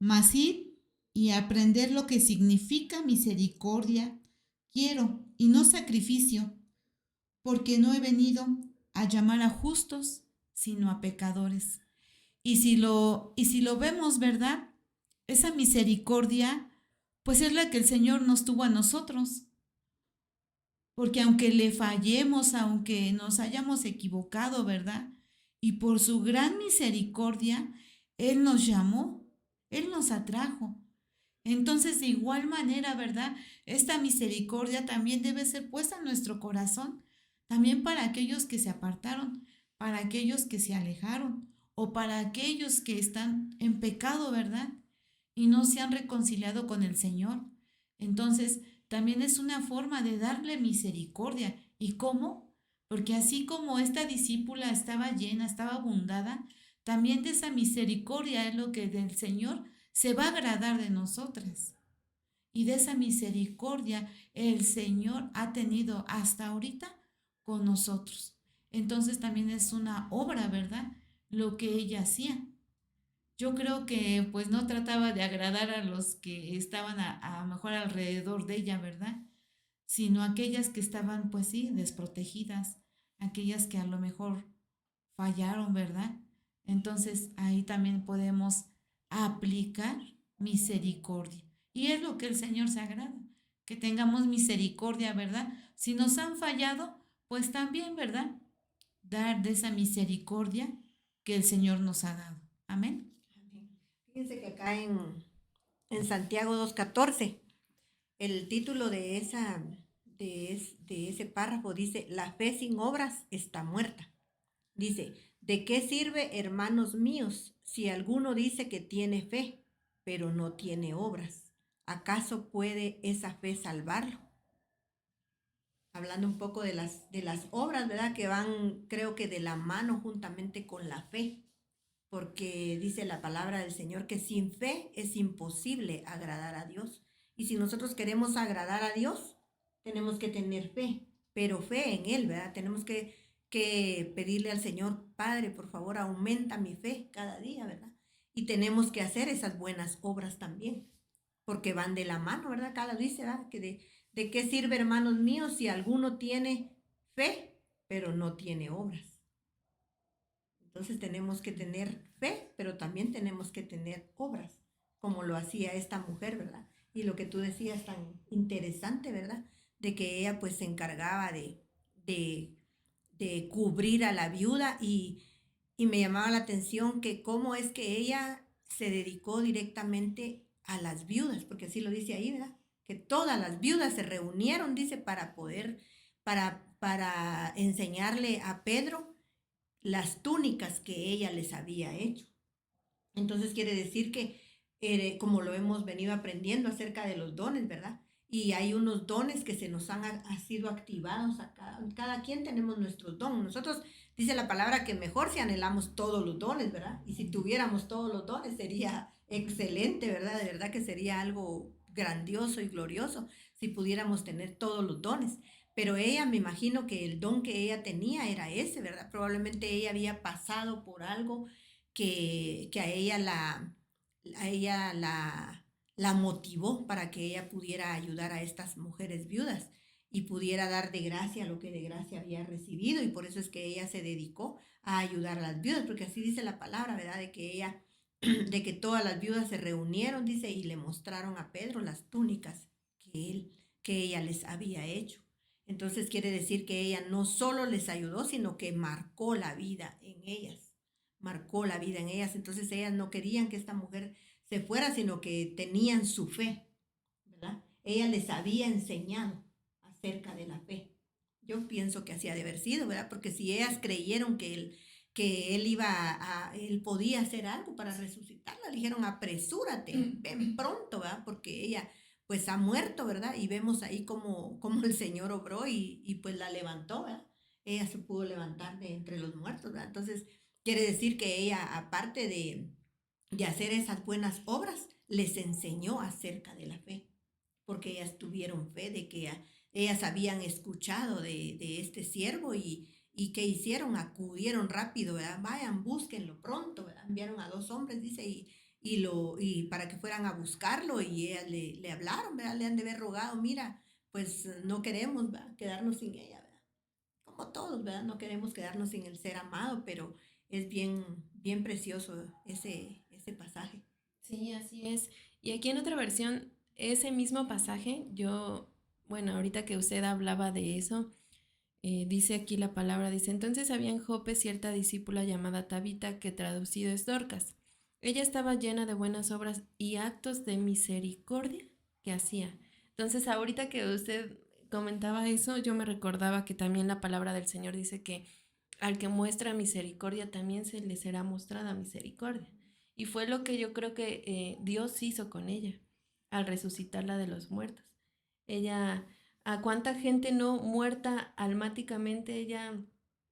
mas id y aprender lo que significa misericordia quiero y no sacrificio, porque no he venido a llamar a justos, sino a pecadores. Y si lo vemos, ¿verdad? Esa misericordia, pues es la que el Señor nos tuvo a nosotros. Porque aunque le fallemos, aunque nos hayamos equivocado, ¿verdad? Y por su gran misericordia, Él nos llamó, Él nos atrajo. Entonces, de igual manera, ¿verdad? Esta misericordia también debe ser puesta en nuestro corazón, también para aquellos que se apartaron, para aquellos que se alejaron o para aquellos que están en pecado, ¿verdad? Y no se han reconciliado con el Señor. Entonces, también es una forma de darle misericordia. ¿Y cómo? Porque así como esta discípula estaba llena, estaba abundada, también de esa misericordia es lo que del Señor se va a agradar de nosotras. Y de esa misericordia el Señor ha tenido hasta ahorita con nosotros. Entonces también es una obra, ¿verdad? Lo que ella hacía. Yo creo que pues no trataba de agradar a los que estaban a mejor alrededor de ella, ¿verdad? Sino aquellas que estaban pues sí, desprotegidas, aquellas que a lo mejor fallaron, ¿verdad? Entonces ahí también podemos aplicar misericordia. Y es lo que el Señor se agrada, que tengamos misericordia, ¿verdad? Si nos han fallado, pues también, ¿verdad? Dar de esa misericordia que el Señor nos ha dado. Amén. Fíjense que acá en Santiago 2:14, el título de ese párrafo dice: la fe sin obras está muerta. Dice: ¿de qué sirve, hermanos míos, si alguno dice que tiene fe, pero no tiene obras? ¿Acaso puede esa fe salvarlo? Hablando un poco de las obras, ¿verdad? Que van, creo que de la mano juntamente con la fe, porque dice la palabra del Señor que sin fe es imposible agradar a Dios. Y si nosotros queremos agradar a Dios, tenemos que tener fe, pero fe en Él, ¿verdad? Tenemos que pedirle al Señor: Padre, por favor, aumenta mi fe cada día, ¿verdad? Y tenemos que hacer esas buenas obras también, porque van de la mano, ¿verdad? Acá lo dice, ¿verdad? Que ¿de qué sirve, hermanos míos, si alguno tiene fe, pero no tiene obras? Entonces tenemos que tener fe, pero también tenemos que tener obras, como lo hacía esta mujer, ¿verdad? Y lo que tú decías tan interesante, ¿verdad? De que ella pues se encargaba de cubrir a la viuda, y me llamaba la atención que cómo es que ella se dedicó directamente a las viudas, porque así lo dice ahí, ¿verdad? Que todas las viudas se reunieron, dice, para enseñarle a Pedro las túnicas que ella les había hecho. Entonces quiere decir que, como lo hemos venido aprendiendo acerca de los dones, ¿verdad? Y hay unos dones que se nos han sido activados a cada quien tenemos nuestros dones. Nosotros, dice la palabra, que mejor si anhelamos todos los dones, ¿verdad? Y si tuviéramos todos los dones sería excelente, ¿verdad? De verdad que sería algo grandioso y glorioso si pudiéramos tener todos los dones. Pero ella, me imagino que el don que ella tenía era ese, ¿verdad? Probablemente ella había pasado por algo que a ella la motivó para que ella pudiera ayudar a estas mujeres viudas y pudiera dar de gracia lo que de gracia había recibido, y por eso es que ella se dedicó a ayudar a las viudas, porque así dice la palabra, ¿verdad? De que todas las viudas se reunieron, dice, y le mostraron a Pedro las túnicas que ella les había hecho. Entonces quiere decir que ella no solo les ayudó, sino que marcó la vida en ellas. Marcó la vida en ellas. Entonces ellas no querían que esta mujer se fuera, sino que tenían su fe, ¿verdad? Ella les había enseñado acerca de la fe. Yo pienso que así ha de haber sido, ¿verdad? Porque si ellas creyeron que él podía hacer algo para resucitarla, le dijeron: apresúrate, ven pronto, ¿verdad? Porque ella pues ha muerto, ¿verdad? Y vemos ahí como el Señor obró y pues la levantó, ¿verdad? Ella se pudo levantar de entre los muertos, ¿verdad? Entonces, quiere decir que ella, aparte de hacer esas buenas obras, les enseñó acerca de la fe, porque ellas tuvieron fe de que ellas habían escuchado de este siervo y ¿qué hicieron? Acudieron rápido, ¿verdad? Vayan, búsquenlo pronto, ¿verdad? Enviaron a 2 hombres, dice, y para que fueran a buscarlo y ellas le hablaron, ¿verdad? Le han de haber rogado, mira, pues no queremos, ¿verdad? Quedarnos sin ella, ¿verdad? Como todos, ¿verdad? No queremos quedarnos sin el ser amado, pero es bien precioso ese pasaje. Sí, así es. Y aquí en otra versión, ese mismo pasaje, bueno, ahorita que usted hablaba de eso, dice aquí la palabra, dice, entonces había en Jope cierta discípula llamada Tabita, que traducido es Dorcas. Ella estaba llena de buenas obras y actos de misericordia que hacía. Entonces, ahorita que usted comentaba eso, yo me recordaba que también la palabra del Señor dice que al que muestra misericordia también se le será mostrada misericordia. Y fue lo que yo creo que Dios hizo con ella al resucitarla de los muertos. Ella, a cuánta gente no muerta almáticamente, ella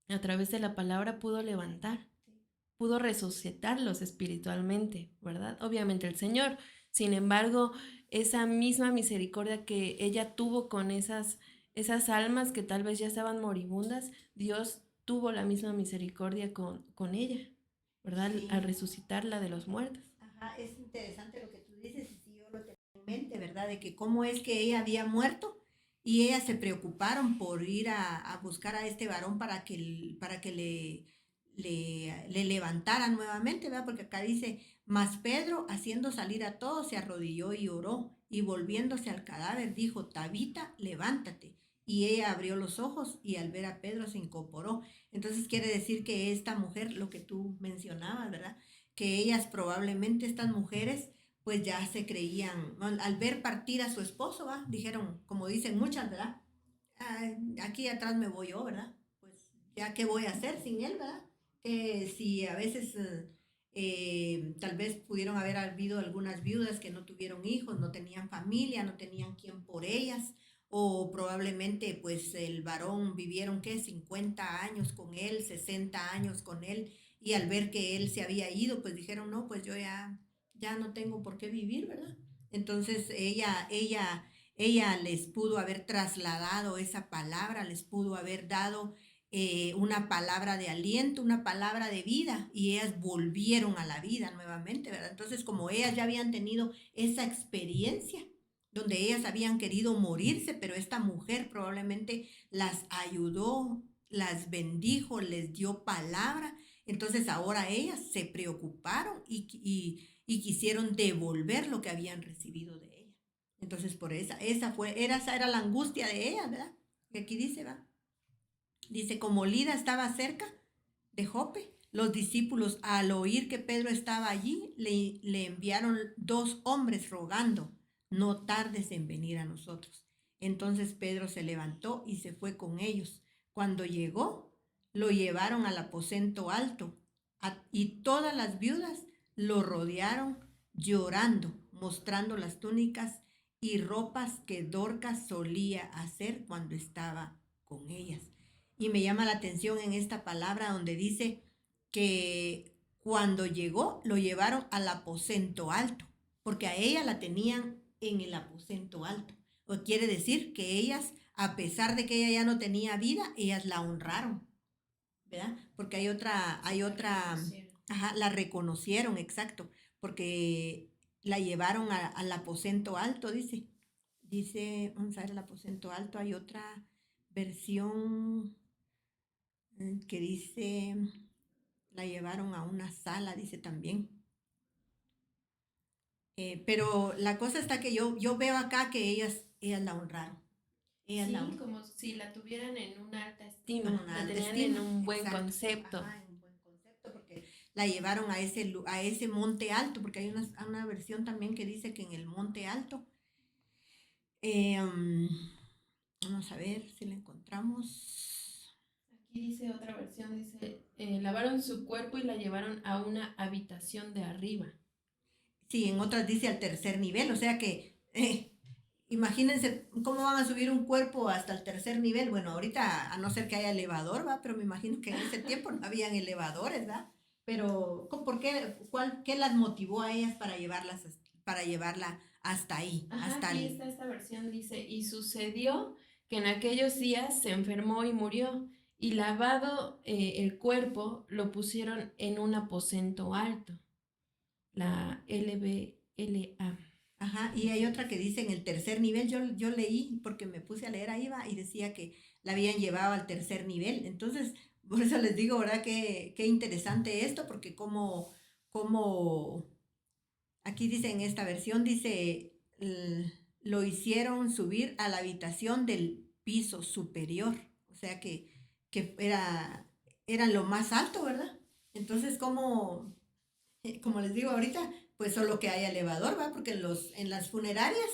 a través de la palabra pudo levantar, pudo resucitarlos espiritualmente, ¿verdad? Obviamente el Señor. Sin embargo, esa misma misericordia que ella tuvo con esas almas que tal vez ya estaban moribundas, Dios tuvo la misma misericordia con ella, ¿verdad? Sí. Al resucitarla de los muertos. Ajá, es interesante lo que tú dices y sí, yo lo tengo en mente, ¿verdad? De que cómo es que ella había muerto y ellas se preocuparon por ir a buscar a este varón para que le levantaran nuevamente, ¿verdad? Porque acá dice, mas Pedro, haciendo salir a todos, se arrodilló y oró, y volviéndose al cadáver, dijo, Tabita, levántate. Y ella abrió los ojos y al ver a Pedro se incorporó. Entonces quiere decir que esta mujer, lo que tú mencionabas, ¿verdad? Que ellas probablemente, estas mujeres, pues ya se creían, al ver partir a su esposo, ¿va? Dijeron, como dicen muchas, ¿verdad? "Ah, aquí atrás me voy yo, ¿verdad? Pues ya qué voy a hacer sin él, ¿verdad? Si a veces tal vez pudieron haber habido algunas viudas que no tuvieron hijos, no tenían familia, no tenían quien por ellas, o probablemente pues el varón vivieron, ¿qué? 50 años con él, 60 años con él, y al ver que él se había ido, pues dijeron, no, pues yo ya no tengo por qué vivir, ¿verdad? Entonces ella les pudo haber trasladado esa palabra, les pudo haber dado una palabra de aliento, una palabra de vida, y ellas volvieron a la vida nuevamente, ¿verdad? Entonces, como ellas ya habían tenido esa experiencia, donde ellas habían querido morirse, pero esta mujer probablemente las ayudó, las bendijo, les dio palabra, entonces ahora ellas se preocuparon y quisieron devolver lo que habían recibido de ella. Entonces, por esa era la angustia de ellas, ¿verdad? Que aquí dice, ¿va? Dice, como Lida estaba cerca de Jope, los discípulos al oír que Pedro estaba allí, le enviaron 2 hombres rogando, no tardes en venir a nosotros. Entonces Pedro se levantó y se fue con ellos. Cuando llegó, lo llevaron al aposento alto y todas las viudas lo rodearon llorando, mostrando las túnicas y ropas que Dorcas solía hacer cuando estaba con ellas. Y me llama la atención en esta palabra donde dice que cuando llegó lo llevaron al aposento alto, porque a ella la tenían en el aposento alto. O quiere decir que ellas, a pesar de que ella ya no tenía vida, ellas la honraron, ¿verdad? Porque la reconocieron, exacto, porque la llevaron al aposento alto, dice, vamos a ver el aposento alto, hay otra versión que dice, la llevaron a una sala, dice también. Pero la cosa está que yo veo acá que ellas la honraron. Como si la tuvieran en una alta estima, Una la alta tenían estima, en un buen exacto. concepto. Ajá, en un buen concepto, porque la llevaron a ese monte alto, porque hay una versión también que dice que en el monte alto. Vamos a ver si la encontramos. Aquí dice otra versión, dice, lavaron su cuerpo y la llevaron a una habitación de arriba. Sí, en otras dice al tercer nivel, o sea que imagínense cómo van a subir un cuerpo hasta el tercer nivel. Bueno, ahorita a no ser que haya elevador, ¿va? Pero me imagino que en ese tiempo no habían elevadores, ¿va? Pero ¿por qué, qué las motivó a ellas para llevarla hasta ahí, Ajá, hasta aquí el... está esta versión, dice, y sucedió que en aquellos días se enfermó y murió, y lavado el cuerpo, lo pusieron en un aposento alto, la LBLA. Ajá, y hay otra que dice en el tercer nivel, yo leí, porque me puse a leer ahí va, y decía que la habían llevado al tercer nivel. Entonces, por eso les digo, ¿verdad? Qué interesante esto, porque como aquí dice en esta versión, dice, lo hicieron subir a la habitación del piso superior, o sea que era lo más alto, ¿verdad? Entonces, como les digo ahorita, pues solo que hay elevador, ¿va? Porque en las funerarias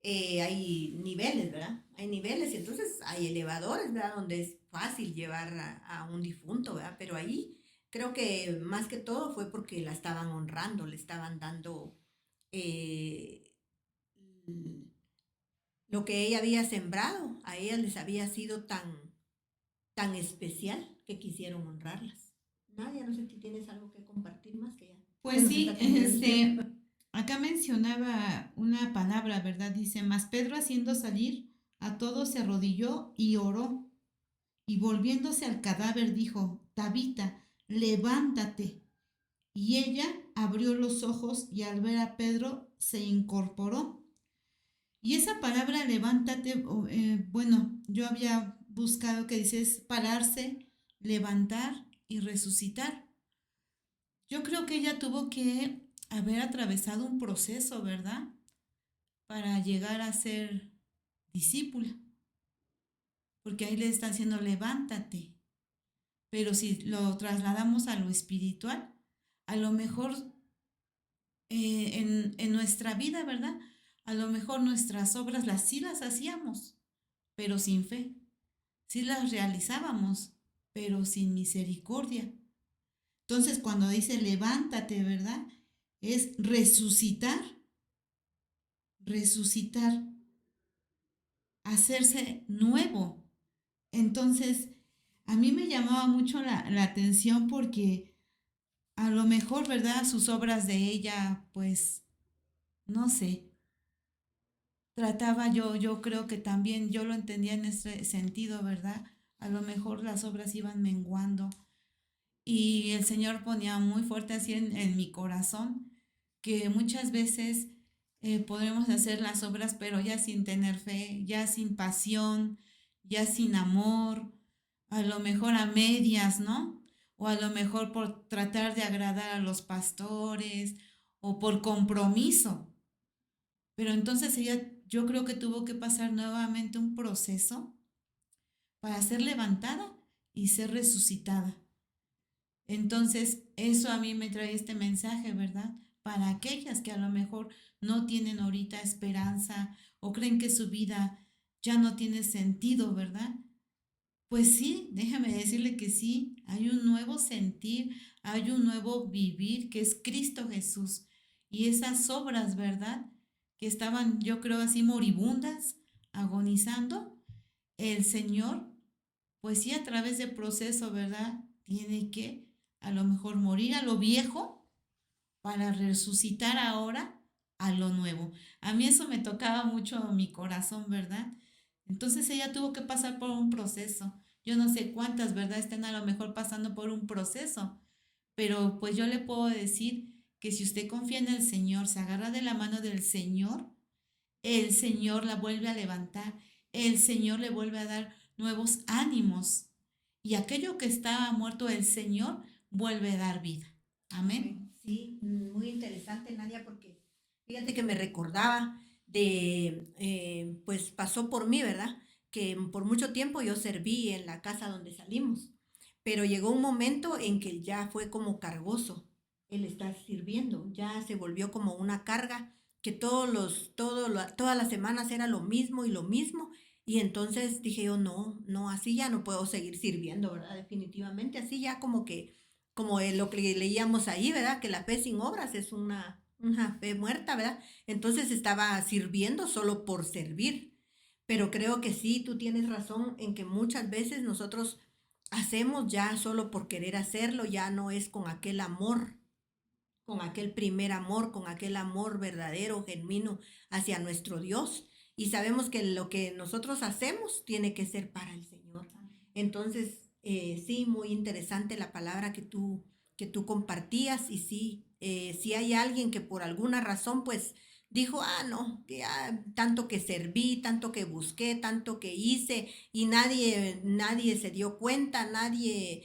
hay niveles, ¿verdad? Hay niveles y entonces hay elevadores, ¿verdad? Donde es fácil llevar a un difunto, ¿verdad? Pero ahí creo que más que todo fue porque la estaban honrando, le estaban dando eh, lo que ella había sembrado, a ellas les había sido tan especial que quisieron honrarlas. Nadia, no sé si tienes algo que compartir más que ya. Pues nos sí, está terminando el tiempo. acá mencionaba una palabra, ¿verdad? Dice, mas Pedro haciendo salir a todos se arrodilló y oró, y volviéndose al cadáver dijo, Tabita, levántate. Y ella abrió los ojos y al ver a Pedro se incorporó. Y esa palabra levántate, bueno, yo había buscado que dice es pararse, levantar y resucitar. Yo creo que ella tuvo que haber atravesado un proceso, ¿verdad? Para llegar a ser discípula. Porque ahí le está diciendo, levántate. Pero si lo trasladamos a lo espiritual, a lo mejor en nuestra vida, ¿verdad? A lo mejor nuestras obras sí las hacíamos, pero sin fe. Sí las realizábamos, pero sin misericordia. Entonces, cuando dice levántate, ¿verdad? Es resucitar, resucitar, hacerse nuevo. Entonces, a mí me llamaba mucho la atención porque a lo mejor, ¿verdad? Sus obras de ella, pues, no sé, trataba yo creo que también yo lo entendía en ese sentido, ¿verdad? A lo mejor las obras iban menguando y el Señor ponía muy fuerte así en mi corazón que muchas veces podemos hacer las obras, pero ya sin tener fe, ya sin pasión, ya sin amor, a lo mejor a medias, ¿no? O a lo mejor por tratar de agradar a los pastores o por compromiso. Pero entonces ella, yo creo que tuvo que pasar nuevamente un proceso para ser levantada y ser resucitada. Entonces, eso a mí me trae este mensaje, ¿verdad? Para aquellas que a lo mejor no tienen ahorita esperanza o creen que su vida ya no tiene sentido, ¿verdad? Pues sí, déjame decirle que sí, hay un nuevo sentir, hay un nuevo vivir que es Cristo Jesús. Y esas obras, ¿verdad? Que estaban, yo creo, así moribundas, agonizando, el Señor, pues sí, a través del proceso, ¿verdad? Tiene que a lo mejor morir a lo viejo para resucitar ahora a lo nuevo. A mí eso me tocaba mucho mi corazón, ¿verdad? Entonces ella tuvo que pasar por un proceso. Yo no sé cuántas, ¿verdad? Están a lo mejor pasando por un proceso, pero pues yo le puedo decir que si usted confía en el Señor, se agarra de la mano del Señor, el Señor la vuelve a levantar, el Señor le vuelve a dar nuevos ánimos y aquello que estaba muerto, el Señor vuelve a dar vida. Amén. Sí, muy interesante, Nadia, porque fíjate que me recordaba pues pasó por mí, ¿verdad? Que por mucho tiempo yo serví en la casa donde salimos, pero llegó un momento en que ya fue como cargoso el estar sirviendo, ya se volvió como una carga, que todas las semanas era lo mismo y lo mismo, y entonces dije yo, no, no, así ya no puedo seguir sirviendo, ¿verdad? Definitivamente, así ya como lo que leíamos ahí, ¿verdad? Que la fe sin obras es una fe muerta, ¿verdad? Entonces estaba sirviendo solo por servir. Pero creo que sí, tú tienes razón en que muchas veces nosotros hacemos ya solo por querer hacerlo, ya no es con aquel amor, con aquel primer amor, con aquel amor verdadero, genuino hacia nuestro Dios. Y sabemos que lo que nosotros hacemos tiene que ser para el Señor. Entonces, sí, muy interesante la palabra que tú compartías. Y sí, si hay alguien que por alguna razón, pues dijo, no, que tanto que serví, tanto que busqué, tanto que hice y nadie se dio cuenta, nadie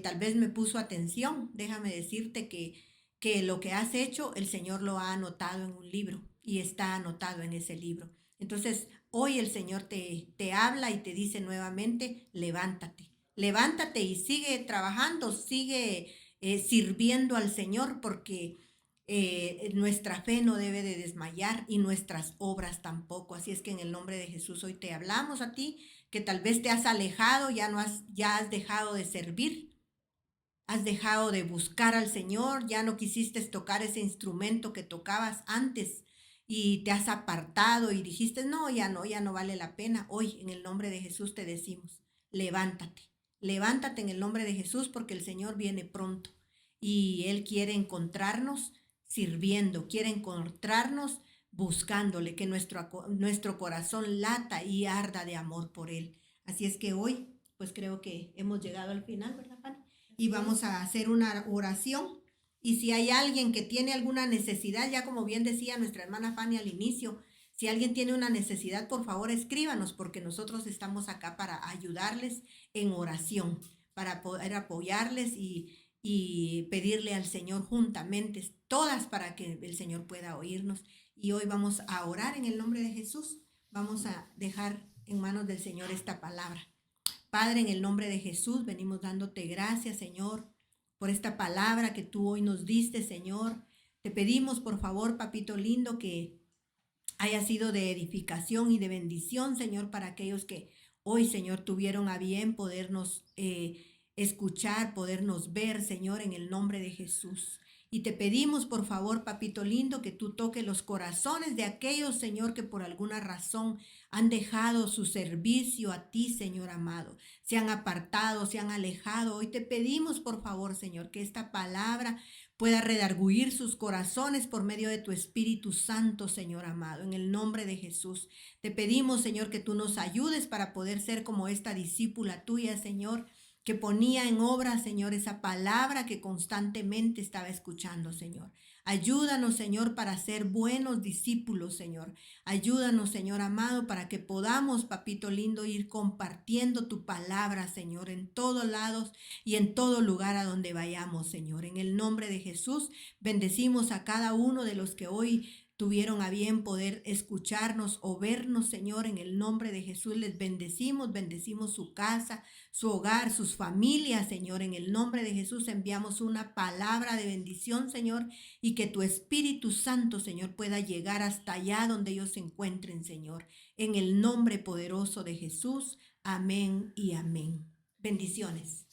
tal vez me puso atención. Déjame decirte que lo que has hecho, el Señor lo ha anotado en un libro y está anotado en ese libro. Entonces, hoy el Señor te habla y te dice nuevamente, levántate, levántate y sigue trabajando, sigue sirviendo al Señor, porque nuestra fe no debe de desmayar y nuestras obras tampoco. Así es que en el nombre de Jesús hoy te hablamos a ti, que tal vez te has alejado, ya has dejado de servir. Has dejado de buscar al Señor, ya no quisiste tocar ese instrumento que tocabas antes y te has apartado y dijiste, no, ya no vale la pena. Hoy en el nombre de Jesús te decimos, levántate, levántate en el nombre de Jesús, porque el Señor viene pronto y Él quiere encontrarnos sirviendo, quiere encontrarnos buscándole, que nuestro corazón lata y arda de amor por Él. Así es que hoy, pues creo que hemos llegado al final, ¿verdad, Fanny? Y vamos a hacer una oración. Y si hay alguien que tiene alguna necesidad, ya como bien decía nuestra hermana Fanny al inicio, si alguien tiene una necesidad, por favor escríbanos, porque nosotros estamos acá para ayudarles en oración, para poder apoyarles y pedirle al Señor juntamente, todas, para que el Señor pueda oírnos. Y hoy vamos a orar en el nombre de Jesús. Vamos a dejar en manos del Señor esta palabra. Padre, en el nombre de Jesús, venimos dándote gracias, Señor, por esta palabra que tú hoy nos diste, Señor. Te pedimos, por favor, papito lindo, que haya sido de edificación y de bendición, Señor, para aquellos que hoy, Señor, tuvieron a bien podernos escuchar, podernos ver, Señor, en el nombre de Jesús. Y te pedimos, por favor, papito lindo, que tú toques los corazones de aquellos, Señor, que por alguna razón han dejado su servicio a ti, Señor amado. Se han apartado, se han alejado. Hoy te pedimos, por favor, Señor, que esta palabra pueda redarguir sus corazones por medio de tu Espíritu Santo, Señor amado. En el nombre de Jesús, te pedimos, Señor, que tú nos ayudes para poder ser como esta discípula tuya, Señor, que ponía en obra, Señor, esa palabra que constantemente estaba escuchando, Señor. Ayúdanos, Señor, para ser buenos discípulos, Señor. Ayúdanos, Señor amado, para que podamos, papito lindo, ir compartiendo tu palabra, Señor, en todos lados y en todo lugar a donde vayamos, Señor. En el nombre de Jesús, bendecimos a cada uno de los que hoy tuvieron a bien poder escucharnos o vernos, Señor. En el nombre de Jesús les bendecimos su casa, su hogar, sus familias, Señor. En el nombre de Jesús enviamos una palabra de bendición, Señor, y que tu Espíritu Santo, Señor, pueda llegar hasta allá donde ellos se encuentren, Señor. En el nombre poderoso de Jesús, amén y amén. Bendiciones.